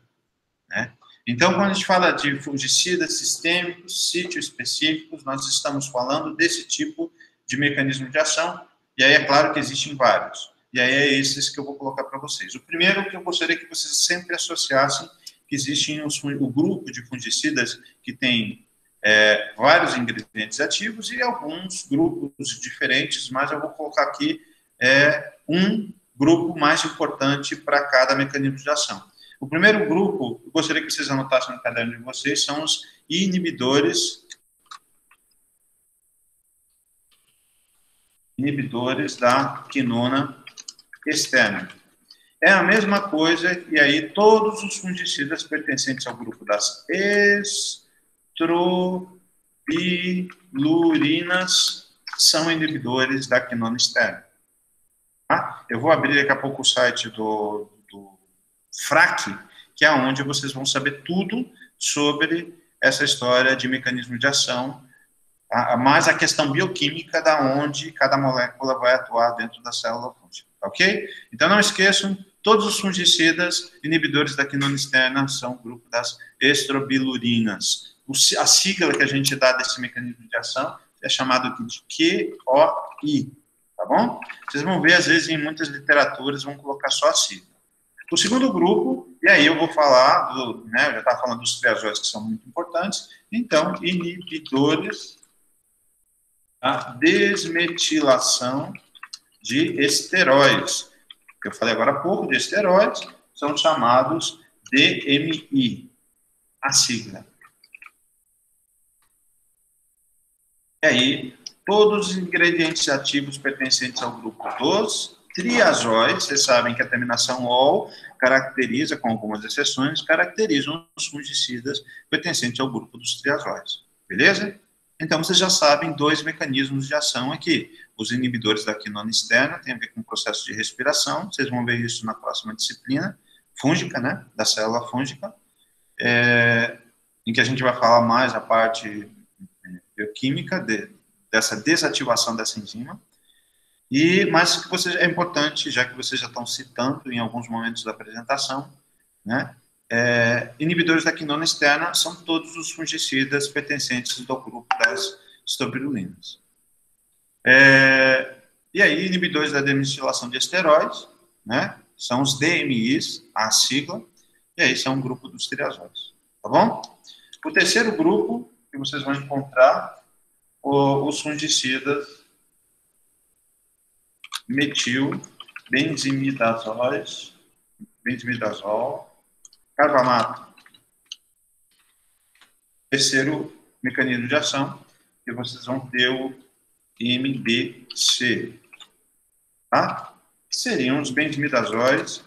né? Então, quando a gente fala de fungicidas sistêmicos, sítio específicos, nós estamos falando desse tipo de mecanismo de ação, e aí é claro que existem vários. E aí é esses que eu vou colocar para vocês. O primeiro que eu gostaria que vocês sempre associassem, que existem o grupo de fungicidas que tem vários ingredientes ativos e alguns grupos diferentes, mas eu vou colocar aqui um grupo mais importante para cada mecanismo de ação. O primeiro grupo, eu gostaria que vocês anotassem no caderno de vocês, são os inibidores da quinona externa. É a mesma coisa, e aí todos os fungicidas pertencentes ao grupo das estrobilurinas são inibidores da quinona externa. Tá? Eu vou abrir daqui a pouco o site do FRAC, que é onde vocês vão saber tudo sobre essa história de mecanismo de ação, mais a questão bioquímica da onde cada molécula vai atuar dentro da célula fúngica, ok? Então não esqueçam, todos os fungicidas inibidores da quinona externa são o grupo das estrobilurinas. A sigla que a gente dá desse mecanismo de ação é chamado de QOI, tá bom? Vocês vão ver, às vezes, em muitas literaturas, vão colocar só a sigla. O segundo grupo, e aí eu vou falar, eu já estava falando dos triazóides que são muito importantes, então, inibidores da desmetilação de esteróides. Eu falei agora há pouco de esteróides, são chamados DMI, a sigla. E aí, todos os ingredientes ativos pertencentes ao grupo dos triazóides, vocês sabem que a terminação -ol caracteriza, com algumas exceções, caracterizam os fungicidas pertencentes ao grupo dos triazóides. Beleza? Então, vocês já sabem 2 mecanismos de ação aqui. Os inibidores da quinona externa têm a ver com o processo de respiração, vocês vão ver isso na próxima disciplina, fúngica, né, da célula fúngica, em que a gente vai falar mais a parte bioquímica dessa desativação dessa enzima. Mas é importante, já que vocês já estão citando em alguns momentos da apresentação, né, inibidores da quinona externa são todos os fungicidas pertencentes do grupo das estrobilulinas. E aí, inibidores da desmetilação de esteróides, né, são os DMIs, a sigla, e aí são um grupo dos triazóides, tá bom? O terceiro grupo que vocês vão encontrar, os fungicidas metil, benzimidazol, carbamato. Terceiro mecanismo de ação, que vocês vão ter o MBC, tá? Seriam os benzimidazóis,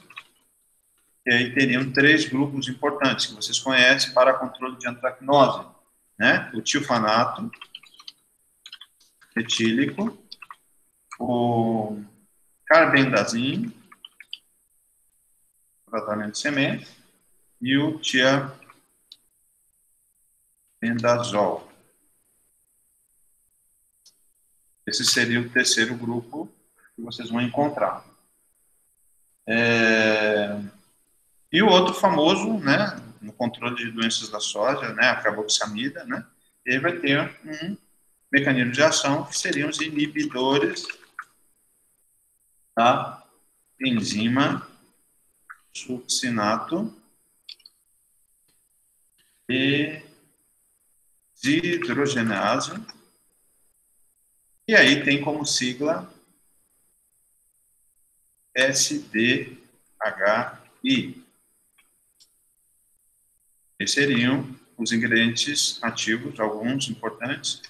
e aí teriam 3 grupos importantes que vocês conhecem para controle de antracnose, né? O tilfanato etílico, o carbendazim, tratamento de sementes, e o tiabendazol. Esse seria o terceiro grupo que vocês vão encontrar. E o outro famoso, né, no controle de doenças da soja, né, a carboxamida, né, ele vai ter um mecanismo de ação que seriam os inibidores da enzima succinato e desidrogenase. E aí tem como sigla SDHI. Esses seriam os ingredientes ativos, alguns importantes,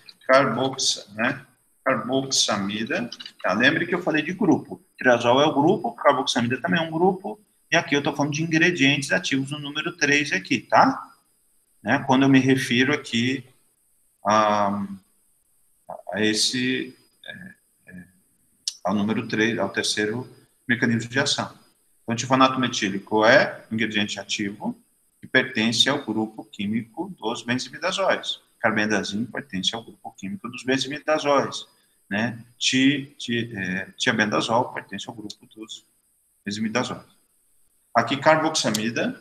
carboxamida. Tá? Lembre que eu falei de grupo. Triazol é o grupo, carboxamida também é um grupo, e aqui eu estou falando de ingredientes ativos no número 3 aqui, tá? Né? Quando eu me refiro aqui ao número 3, ao terceiro mecanismo de ação. Então, tifanato metílico é um ingrediente ativo que pertence ao grupo químico dos benzimidazóis. Carbendazim pertence ao grupo químico dos benzimidazóis, né? Tiabendazol pertence ao grupo dos benzimidazóis. Aqui, carboxamida.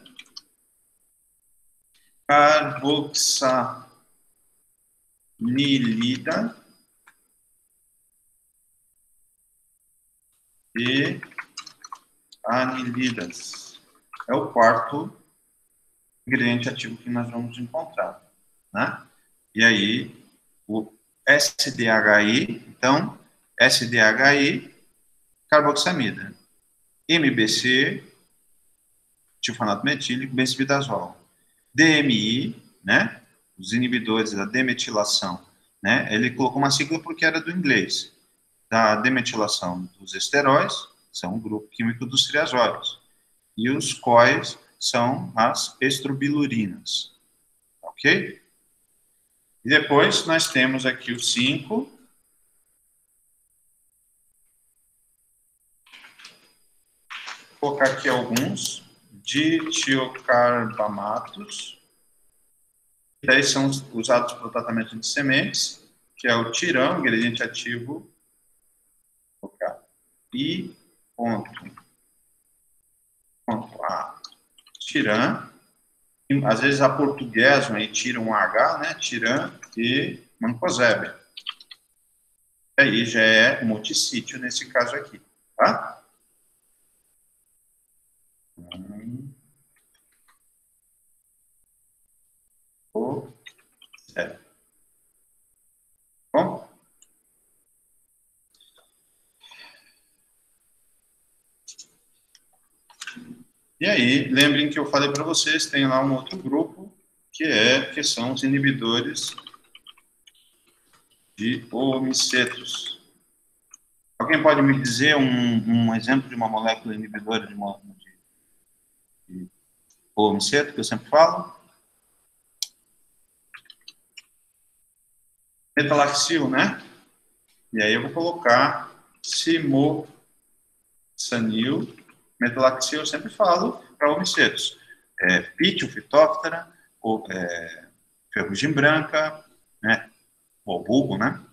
Carboxanilida e anilidas. É o quarto ingrediente ativo que nós vamos encontrar, né? E aí, o SDHI, então, SDHI, carboxamida. MBC, tilfanato metílico, benzimidazol. DMI, né? Os inibidores da demetilação, né? Ele colocou uma sigla porque era do inglês. Da demetilação dos esteróides, são o grupo químico dos triazóides. E os COIs são as estrobilurinas. Ok? E depois nós temos aqui os 5. Vou colocar aqui alguns. Ditiocarbamatos. Daí são usados para o tratamento de sementes, que é o tirão, ingrediente ativo. Vou colocar I ponto A. Tiram. Às vezes aportuguesam e tiram um H, né? Tiram e mancozeb. Aí já é multissítio nesse caso aqui, tá? Bom? E aí, lembrem que eu falei para vocês, tem lá um outro grupo, que são os inibidores de homicetos. Alguém pode me dizer um exemplo de uma molécula inibidora de homiceto, que eu sempre falo? Metalaxil, né? E aí eu vou colocar simoxanil. Metalaxil eu sempre falo para homicetos. Pítio, Phytophthora, ferrugem branca, né? O bulbo, né?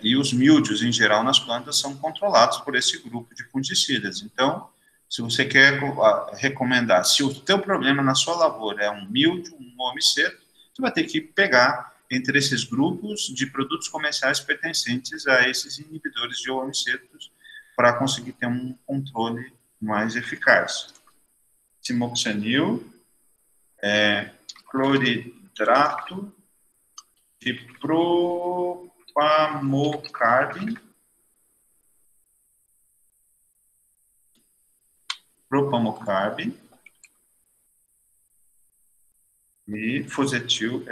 E os míldios, em geral, nas plantas são controlados por esse grupo de fungicidas. Então, se você quer recomendar, se o teu problema na sua lavoura é um míldio, um homiceto, você vai ter que pegar entre esses grupos de produtos comerciais pertencentes a esses inibidores de homicetos para conseguir ter um controle mais eficaz. Simoxanil, cloridrato de propamocarbin, e fusetil,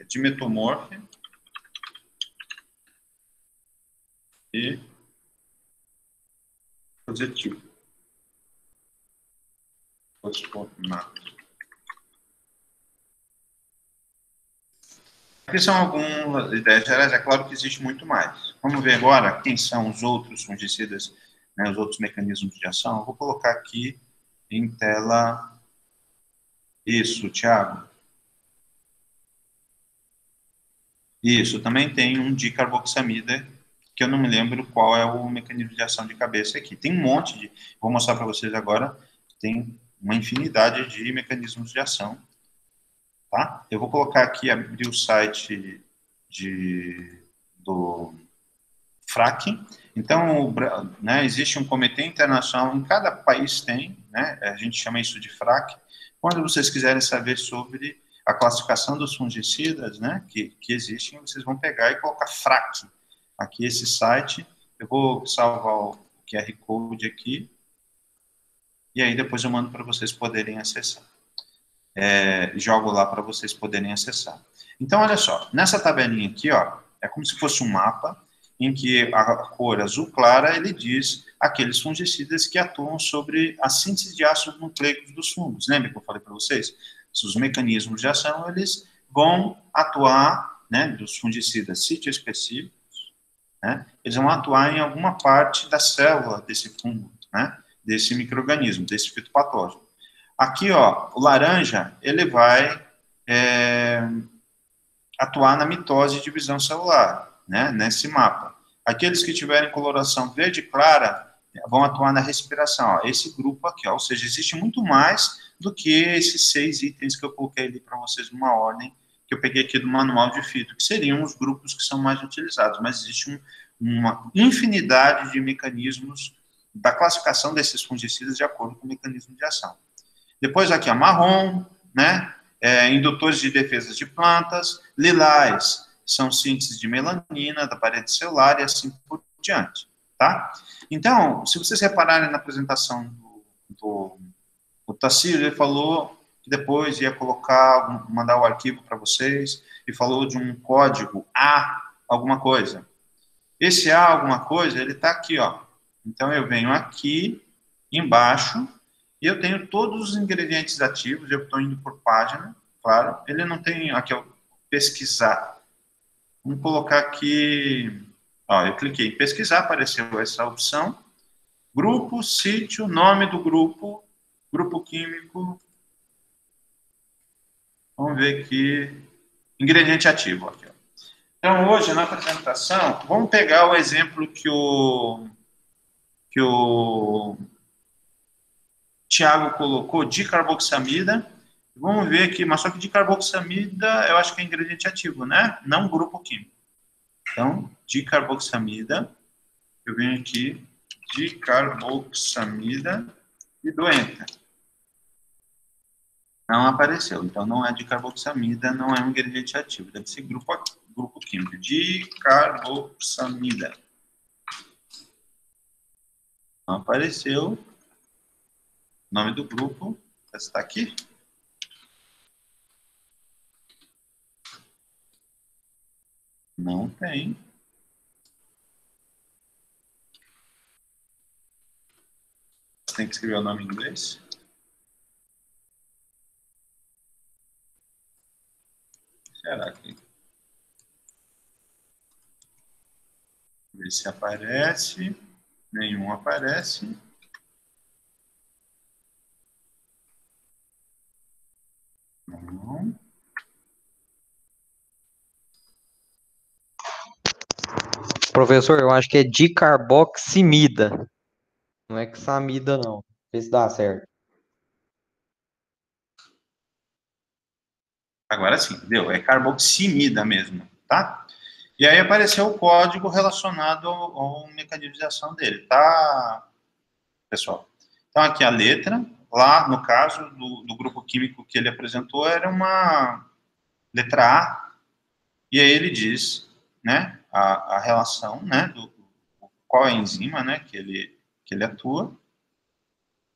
dimetomorf e fusetil. Fosfonato. Aqui são algumas ideias gerais, é claro que existe muito mais. Vamos ver agora quem são os outros fungicidas, né, os outros mecanismos de ação. Eu vou colocar aqui em tela. Isso, Thiago. Isso, também tem um dicarboxamida, que eu não me lembro qual é o mecanismo de ação de cabeça aqui. Tem um monte de... Vou mostrar para vocês agora. Tem uma infinidade de mecanismos de ação. Tá? Eu vou colocar aqui, abrir o site do FRAC. Então, né, existe um comitê internacional, em cada país tem, né, a gente chama isso de FRAC. Quando vocês quiserem saber sobre a classificação dos fungicidas, né, que existem, vocês vão pegar e colocar FRAC. Aqui, esse site, eu vou salvar o QR Code aqui, e aí depois eu mando para vocês poderem acessar. Jogo lá para vocês poderem acessar. Então, olha só, nessa tabelinha aqui, ó, é como se fosse um mapa em que a cor azul clara, ele diz aqueles fungicidas que atuam sobre a síntese de ácidos nucleicos dos fungos. Lembra que eu falei para vocês? Os mecanismos de ação, eles vão atuar, né, dos fungicidas sítio-específicos, né, eles vão atuar em alguma parte da célula desse fungo, né, desse micro-organismo, desse fitopatógeno. Aqui, ó, o laranja, ele vai atuar na mitose e divisão celular, né, nesse mapa. Aqueles que tiverem coloração verde clara vão atuar na respiração, ó, esse grupo aqui, ó, ou seja, existe muito mais do que esses 6 itens que eu coloquei ali para vocês numa ordem que eu peguei aqui do manual de fito, que seriam os grupos que são mais utilizados, mas existe uma infinidade de mecanismos da classificação desses fungicidas de acordo com o mecanismo de ação. Depois aqui, ó, marrom, né, indutores de defesa de plantas, lilás, são síntese de melanina, da parede celular e assim por diante, tá? Então, se vocês repararem na apresentação do Tassilo, ele falou que depois ia colocar, mandar o arquivo para vocês, e falou de um código A, alguma coisa. Esse A, alguma coisa, ele está aqui, ó. Então, eu venho aqui, embaixo, e eu tenho todos os ingredientes ativos, eu estou indo por página, claro. Ele não tem, aqui, ó, pesquisar. Vamos colocar aqui, ó, eu cliquei em pesquisar, apareceu essa opção. Grupo, sítio, nome do grupo, grupo químico. Vamos ver aqui, ingrediente ativo. Aqui, ó. Então, hoje, na apresentação, vamos pegar o exemplo que o Tiago colocou, dicarboxamida. Vamos ver aqui, mas só que dicarboxamida, eu acho que é ingrediente ativo, né? Não grupo químico. Então, dicarboxamida, eu venho aqui, dicarboxamida e dou Enter. Não apareceu, então não é dicarboxamida, não é um ingrediente ativo, deve ser grupo químico, dicarboxamida. Não apareceu, nome do grupo, está aqui. Não tem. Você tem que escrever o nome em inglês. Será que... Ver se aparece. Nenhum aparece. Não. Professor, eu acho que é dicarboximida. Não é xamida, não. Vê se dá certo. Agora sim, deu. É carboximida mesmo, tá? E aí apareceu o código relacionado ao mecanismo de ação dele, tá, pessoal? Então, aqui a letra, lá no caso do grupo químico que ele apresentou, era uma letra A, e aí ele diz, né, a relação, né, qual é a enzima, né, que ele atua,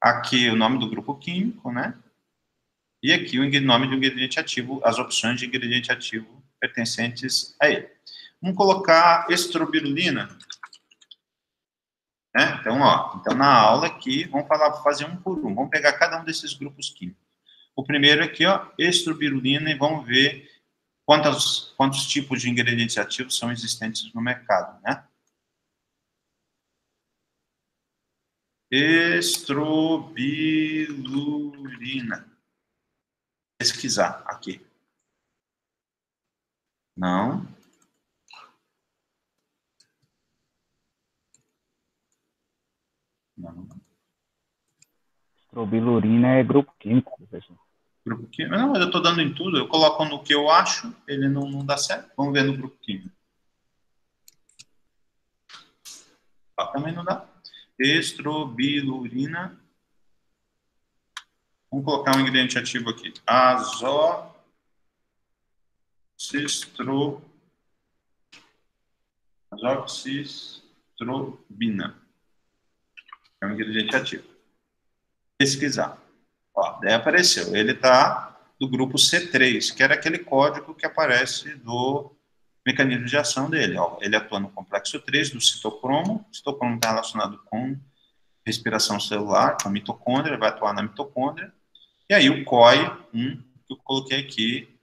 aqui o nome do grupo químico, né, e aqui o nome do ingrediente ativo, as opções de ingrediente ativo pertencentes a ele. Vamos colocar estrobilurina, né? Então, ó, na aula aqui, vamos fazer um por um. Vamos pegar cada um desses grupos químicos. O primeiro aqui, ó, estrobilurina, e vamos ver quantos tipos de ingredientes ativos são existentes no mercado, né? Estrobilurina. Pesquisar aqui. Não. Não. Estrobilurina é grupo químico, professor. Grupo químico? Não, mas eu estou dando em tudo. Eu coloco no que eu acho, ele não dá certo. Vamos ver no grupo químico. Também não dá. Estrobilurina. Vamos colocar um ingrediente ativo aqui. Azoxistrobina. É um ingrediente ativo. Pesquisar. Ó, daí apareceu. Ele está do grupo C3, que era aquele código que aparece do mecanismo de ação dele. Ó, ele atua no complexo 3 do citocromo. O citocromo está relacionado com respiração celular, com mitocôndria, vai atuar na mitocôndria. E aí o COI, que eu coloquei aqui,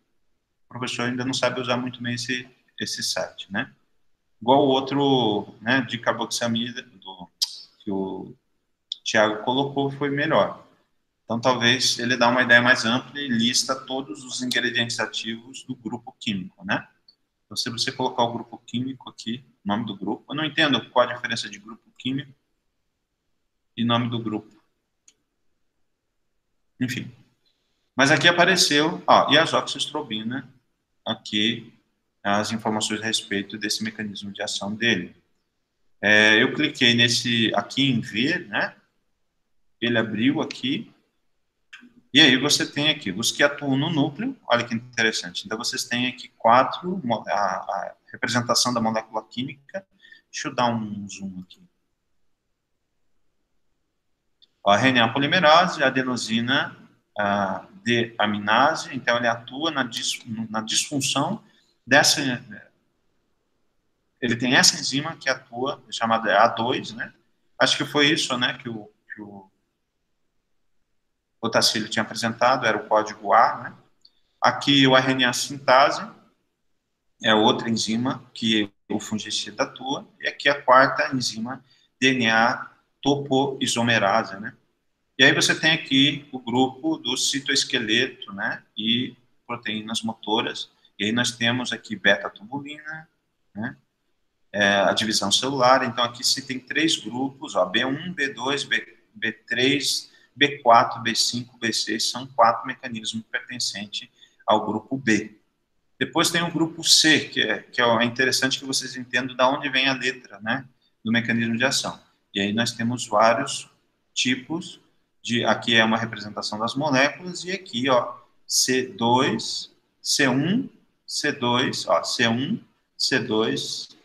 o professor ainda não sabe usar muito bem esse site, né? Igual o outro, né, de carboxamida, que o Thiago colocou, foi melhor. Então, talvez ele dá uma ideia mais ampla e lista todos os ingredientes ativos do grupo químico, né? Então, se você colocar o grupo químico aqui, nome do grupo, eu não entendo qual a diferença de grupo químico e nome do grupo. Enfim. Mas aqui apareceu, ó, e a azoxistrobina, aqui, as informações a respeito desse mecanismo de ação dele. Eu cliquei aqui em ver, né? Ele abriu aqui, e aí você tem aqui os que atuam no núcleo, olha que interessante. Então, vocês têm aqui a representação da molécula química. Deixa eu dar um zoom aqui. A RNA polimerase, a adenosina deaminase, então ele atua na disfunção dessa... Ele tem essa enzima que atua, chamada A2, né? Acho que foi isso, né, que o Otacílio tinha apresentado, era o código A, né? Aqui o RNA sintase é outra enzima que o fungicida atua, e aqui a quarta enzima, DNA topoisomerase, né? E aí você tem aqui o grupo do citoesqueleto, né, e proteínas motoras, e aí nós temos aqui beta-tubulina, né, a divisão celular. Então aqui se tem 3 grupos, ó, B1, B2, B3, B4, B5, B6, são 4 mecanismos pertencentes ao grupo B. Depois tem o grupo C, é interessante que vocês entendam de onde vem a letra, né, do mecanismo de ação. E aí nós temos vários tipos aqui é uma representação das moléculas, e aqui, ó, C2, C1, C2, ó, C1, C2,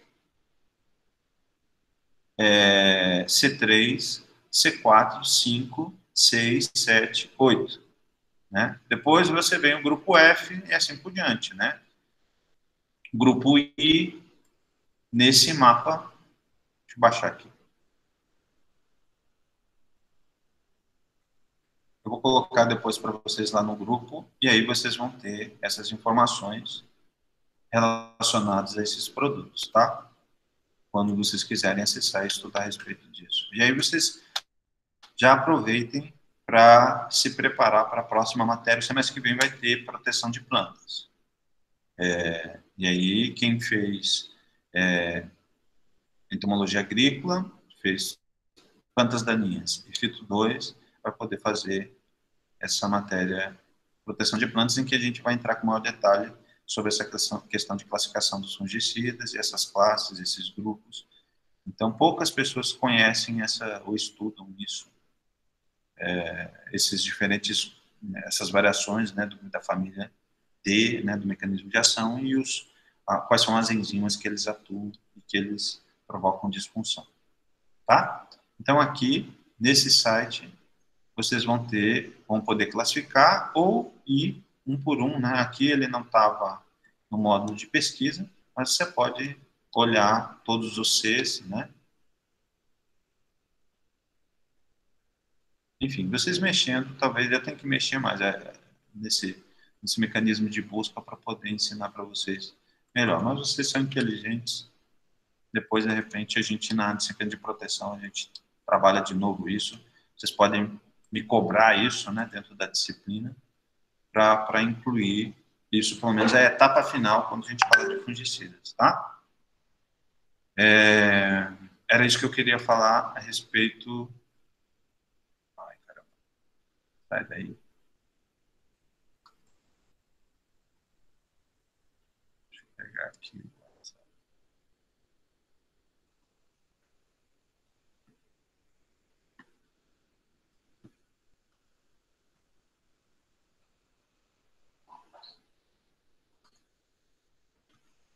C3, C4, 5, 6, 7, 8. Né? Depois você vem o grupo F e assim por diante. Né? Grupo I, nesse mapa, deixa eu baixar aqui. Eu vou colocar depois para vocês lá no grupo, e aí vocês vão ter essas informações relacionadas a esses produtos, tá? Quando vocês quiserem acessar e estudar a respeito disso. E aí vocês já aproveitem para se preparar para a próxima matéria. O semestre que vem vai ter proteção de plantas. E aí, quem fez entomologia agrícola, fez plantas daninhas e fito 2, vai poder fazer essa matéria proteção de plantas, em que a gente vai entrar com maior detalhe sobre essa questão de classificação dos fungicidas e essas classes, esses grupos. Então, poucas pessoas conhecem ou estudam isso, esses diferentes, essas variações, né, da família D, né, do mecanismo de ação, e quais são as enzimas que eles atuam e que eles provocam disfunção. Tá? Então, aqui, nesse site, vocês vão poder classificar ou ir um por um, né? Aqui ele não estava no módulo de pesquisa, mas você pode olhar todos os Cs, né? Enfim, vocês mexendo, talvez eu tenha que mexer mais nesse mecanismo de busca para poder ensinar para vocês melhor. Mas vocês são inteligentes. Depois, de repente, a gente, na disciplina de proteção, a gente trabalha de novo isso. Vocês podem me cobrar isso, né, dentro da disciplina, para incluir isso, pelo menos é a etapa final, quando a gente fala de fungicidas, tá? Era isso que eu queria falar a respeito... Ai, caramba. Sai daí. Deixa eu pegar aqui.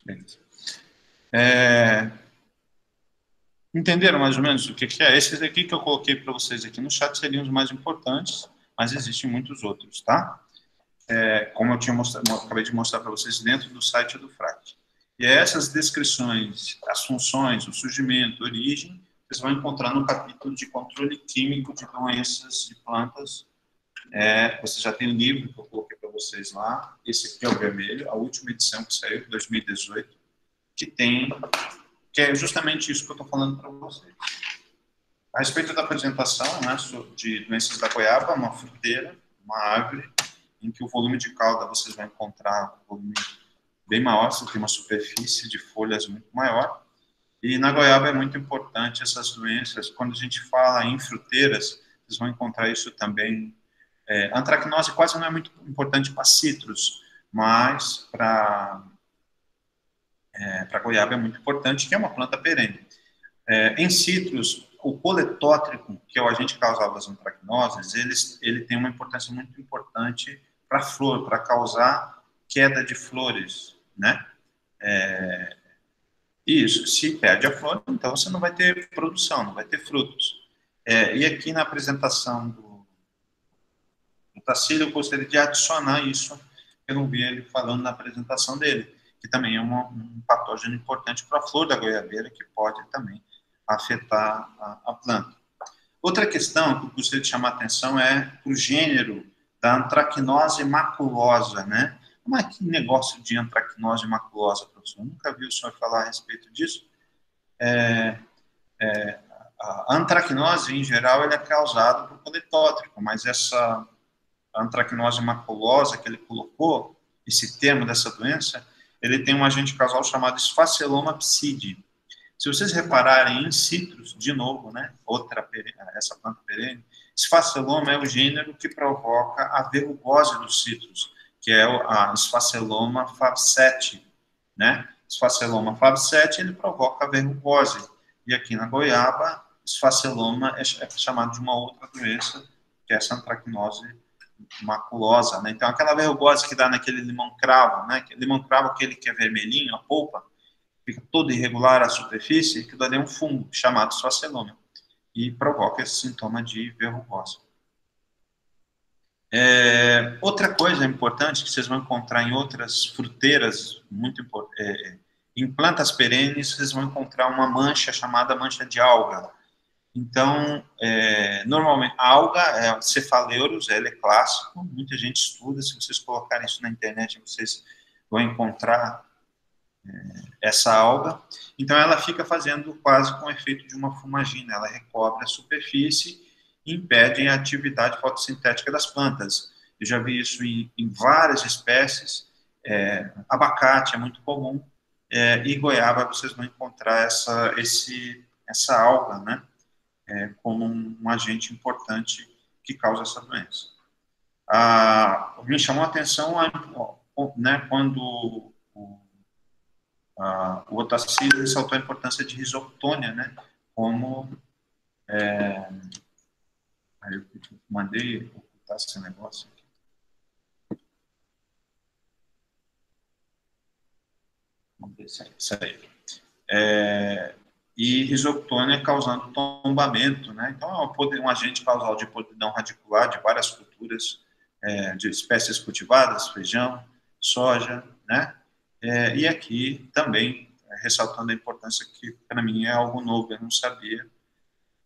Beleza. Entenderam mais ou menos o que é? Esses aqui que eu coloquei para vocês aqui no chat seriam os mais importantes, mas existem muitos outros, tá? Como eu acabei de mostrar para vocês dentro do site do FRAC. E essas descrições, as funções, o surgimento, a origem, vocês vão encontrar no capítulo de controle químico de doenças de plantas. Você já tem o livro que eu coloquei para vocês lá. Esse aqui é o vermelho, a última edição que saiu, 2018, que é justamente isso que eu estou falando para vocês. A respeito da apresentação, né, de doenças da goiaba, uma fruteira, uma árvore, em que o volume de cauda vocês vão encontrar um volume bem maior, você tem uma superfície de folhas muito maior. E na goiaba é muito importante essas doenças. Quando a gente fala em fruteiras, vocês vão encontrar isso também. Antracnose quase não é muito importante para citros, mas para goiaba é muito importante, que é uma planta perene. Em citros, o coletótrico, que é o agente causal das antracnoses, ele tem uma importância muito importante para a flor, para causar queda de flores, né? Isso, se perde a flor, então você não vai ter produção, não vai ter frutos. E aqui na apresentação do Tacílio, eu gostaria de adicionar isso, eu não vi ele falando na apresentação dele, que também é um patógeno importante para a flor da goiabeira, que pode também afetar a planta. Outra questão que eu gostaria de chamar a atenção é o gênero da antracnose maculosa, né? Como é que negócio de antracnose maculosa, professor? Eu nunca vi o senhor falar a respeito disso. A antracnose, em geral, ele é causada por coletótrico, mas essa antracnose maculosa que ele colocou, esse termo dessa doença, ele tem um agente causal chamado esfaceloma psidi. Se vocês repararem em citros, de novo, né, essa planta perene, esfaceloma é o gênero que provoca a verrugose dos citros, que é a esfaceloma Fab7, né? Esfaceloma Fab7, ele provoca a verrugose. E aqui na goiaba, esfaceloma é chamado de uma outra doença, que é essa antracnose maculosa, né? Então, aquela verrugose que dá naquele limão-cravo, né? Limão-cravo, aquele que é vermelhinho, a polpa, fica todo irregular a superfície, que dá um fungo chamado esfaceloma e provoca esse sintoma de verrugose. Outra coisa importante que vocês vão encontrar em outras fruteiras, em plantas perenes, vocês vão encontrar uma mancha chamada mancha de alga. Então, normalmente, a alga é Cephaleuros, ela é clássico, muita gente estuda, se vocês colocarem isso na internet, vocês vão encontrar essa alga. Então, ela fica fazendo quase com o efeito de uma fumagina, ela recobre a superfície e impede a atividade fotossintética das plantas. Eu já vi isso em várias espécies, abacate é muito comum, e goiaba vocês vão encontrar essa alga, né? Como um agente importante que causa essa doença. Me chamou a atenção, né, quando o Otacílio ressaltou a importância de risoctônia, né, como... aí eu mandei ocultar esse negócio aqui. Vamos ver se isso aí. E risoctônia causando tombamento, né? Então, é um agente causal de podridão radicular de várias culturas, de espécies cultivadas, feijão, soja, né? E aqui também, ressaltando a importância que, para mim, é algo novo, eu não sabia,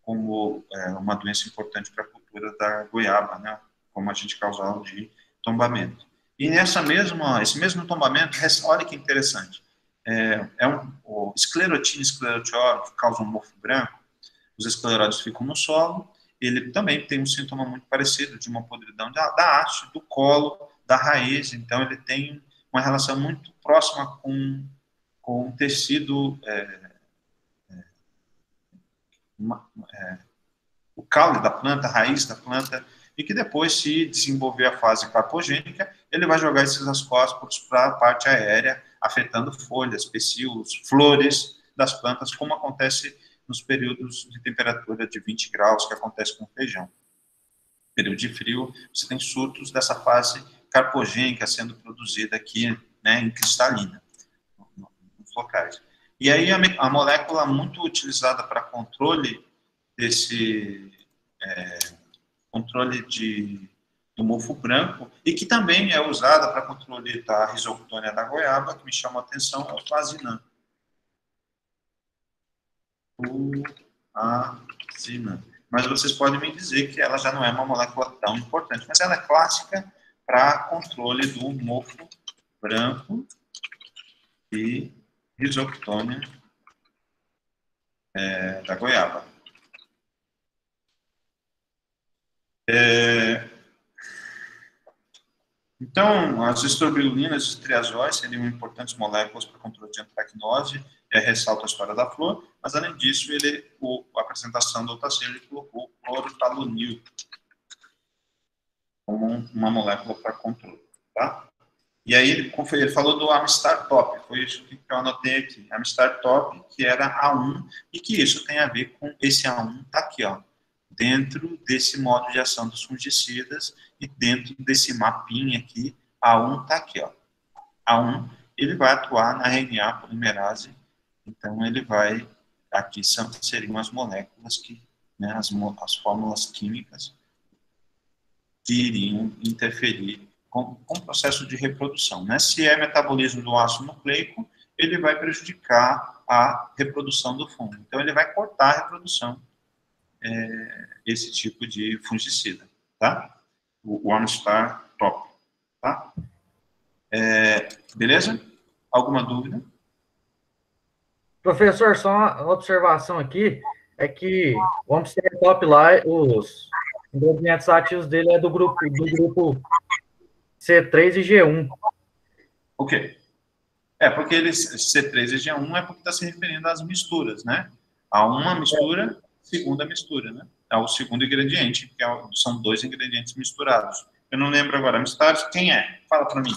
como uma doença importante para a cultura da goiaba, né? Como agente causal de tombamento. E esse mesmo tombamento, olha que interessante, o esclerotina e esclerotiol, que causa um mofo branco, os escleróides ficam no solo, ele também tem um sintoma muito parecido, de uma podridão da haste, do colo, da raiz, então ele tem uma relação muito próxima com o tecido, o caule da planta, a raiz da planta, e que depois, se desenvolver a fase carpogênica, ele vai jogar esses ascósporos para a parte aérea, afetando folhas, pecíolos, flores das plantas, como acontece nos períodos de temperatura de 20 graus, que acontece com o feijão. Período de frio, você tem surtos dessa fase carpogênica sendo produzida aqui, né, em cristalina, nos locais. E aí a molécula muito utilizada para controle desse controle do mofo branco, e que também é usada para controle da risoctônia da goiaba, que me chama a atenção, é o Flazinam. Mas vocês podem me dizer que ela já não é uma molécula tão importante, mas ela é clássica para controle do mofo branco e risoctônia da goiaba. Então, as estrobilulinas e os triazóis seriam importantes moléculas para o controle de antracnose, ressalta a história da flor, mas além disso, a apresentação do Otacílio, ele colocou o clorotalonil como uma molécula para controle, tá? E aí ele falou do Amstar Top, foi isso que eu anotei aqui, Amstar Top, que era A1, e que isso tem a ver com esse A1, tá aqui, ó, dentro desse modo de ação dos fungicidas e dentro desse mapinha aqui, A1 está aqui, ó. A1, ele vai atuar na RNA polimerase, então ele vai, aqui seriam as moléculas que, né, as fórmulas químicas que iriam interferir com o processo de reprodução, né? Se é metabolismo do ácido nucleico, ele vai prejudicar a reprodução do fungo, então ele vai cortar a reprodução esse tipo de fungicida, tá? O Amstar Top, tá? Beleza? Alguma dúvida? Professor, só uma observação aqui, é que o Amstar Top lá, os ingredientes ativos dele é do grupo C3 e G1. Ok. Porque eles, C3 e G1 é porque está se referindo às misturas, né? Há uma mistura, segunda mistura, né? É o segundo ingrediente, que são dois ingredientes misturados. Eu não lembro agora, misturados, quem é? Fala para mim.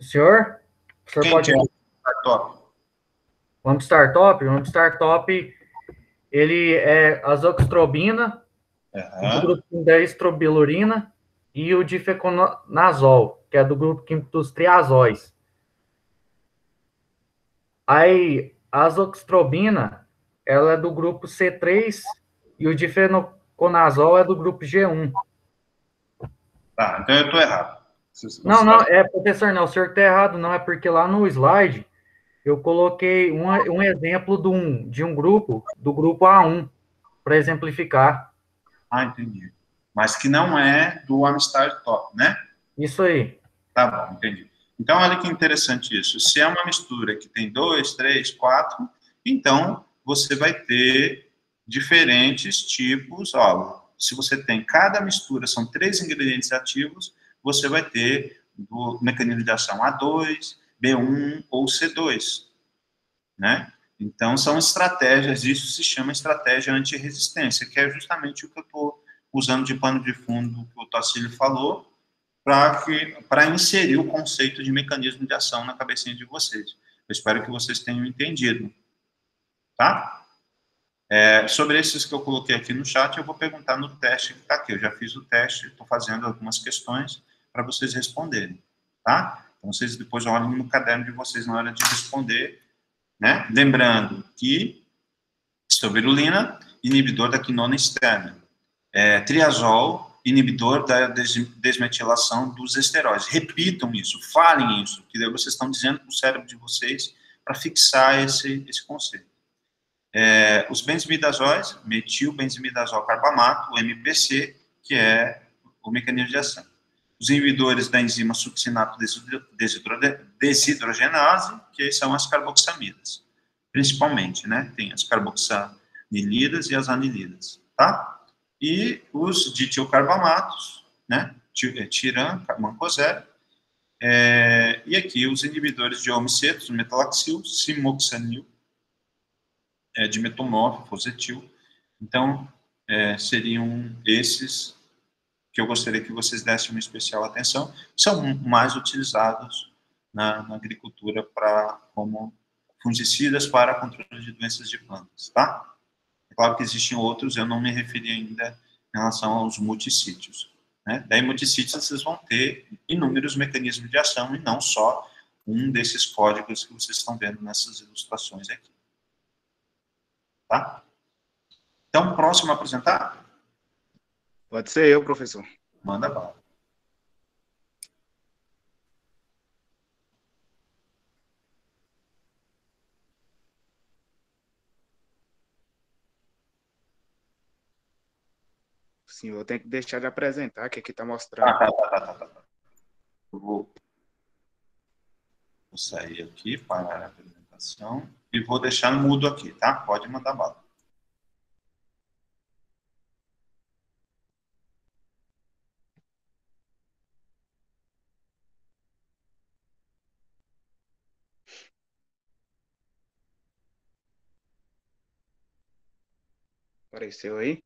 Senhor? O senhor Quem pode... que é o startup? O Amstartop? O Amstartop, ele é azoxstrobina, do Aham. grupo químico da estrobilurina, e o difeconazol, que é do grupo químico dos triazóis. Aí, a azoxstrobina, ela é do grupo C3 e o difenoconazol é do grupo G1. Tá, então eu estou errado. Não, não, professor, não, o senhor está errado, não, é porque lá no slide eu coloquei um exemplo de um grupo, do grupo A1, para exemplificar. Ah, entendi. Mas que não é do Amstar Top, né? Isso aí. Tá bom, entendi. Então, olha que interessante isso. Se é uma mistura que tem 2, 3, 4, então você vai ter diferentes tipos. Ó, se você tem cada mistura, são 3 ingredientes ativos, você vai ter do mecanismo de ação A2, B1 ou C2, né? Então, são estratégias, isso se chama estratégia anti-resistência, que é justamente o que eu estou usando de pano de fundo que o Tacílio falou, para inserir o conceito de mecanismo de ação na cabecinha de vocês. Eu espero que vocês tenham entendido, tá? Sobre esses que eu coloquei aqui no chat, eu vou perguntar no teste que está aqui. Eu já fiz o teste, estou fazendo algumas questões para vocês responderem, tá? Então, vocês depois olhem no caderno de vocês na hora de responder, né? Lembrando que estrobilurina, inibidor da quinona externa. Triazol, inibidor da desmetilação dos esteróides. Repitam isso, falem isso, que daí vocês estão dizendo para o cérebro de vocês para fixar esse conceito. Os benzimidazóis, metilbenzimidazol carbamato, o MPC, que é o mecanismo de ação. Os inibidores da enzima succinato desidrogenase, que são as carboxamidas, principalmente, né? Tem as carboxanilidas e as anilidas, tá? E os ditilcarbamatos, né? Tiram, mancozeb, e aqui os inibidores de homicetos, metalaxil, simoxanil, dimetomorfo, fosetil. Então, seriam esses que eu gostaria que vocês dessem uma especial atenção, são mais utilizados na agricultura como fungicidas para controle de doenças de plantas, tá? É claro que existem outros, eu não me referi ainda em relação aos multissítios, né? Daí, multissítios, vocês vão ter inúmeros mecanismos de ação e não só um desses códigos que vocês estão vendo nessas ilustrações aqui, tá? Então, próximo a apresentar? Pode ser eu, professor. Manda bala. Sim, eu tenho que deixar de apresentar, que aqui está mostrando. Tá. Eu vou sair aqui, parar a apresentação, e vou deixar no mudo aqui, tá? Pode mandar bala. Apareceu aí?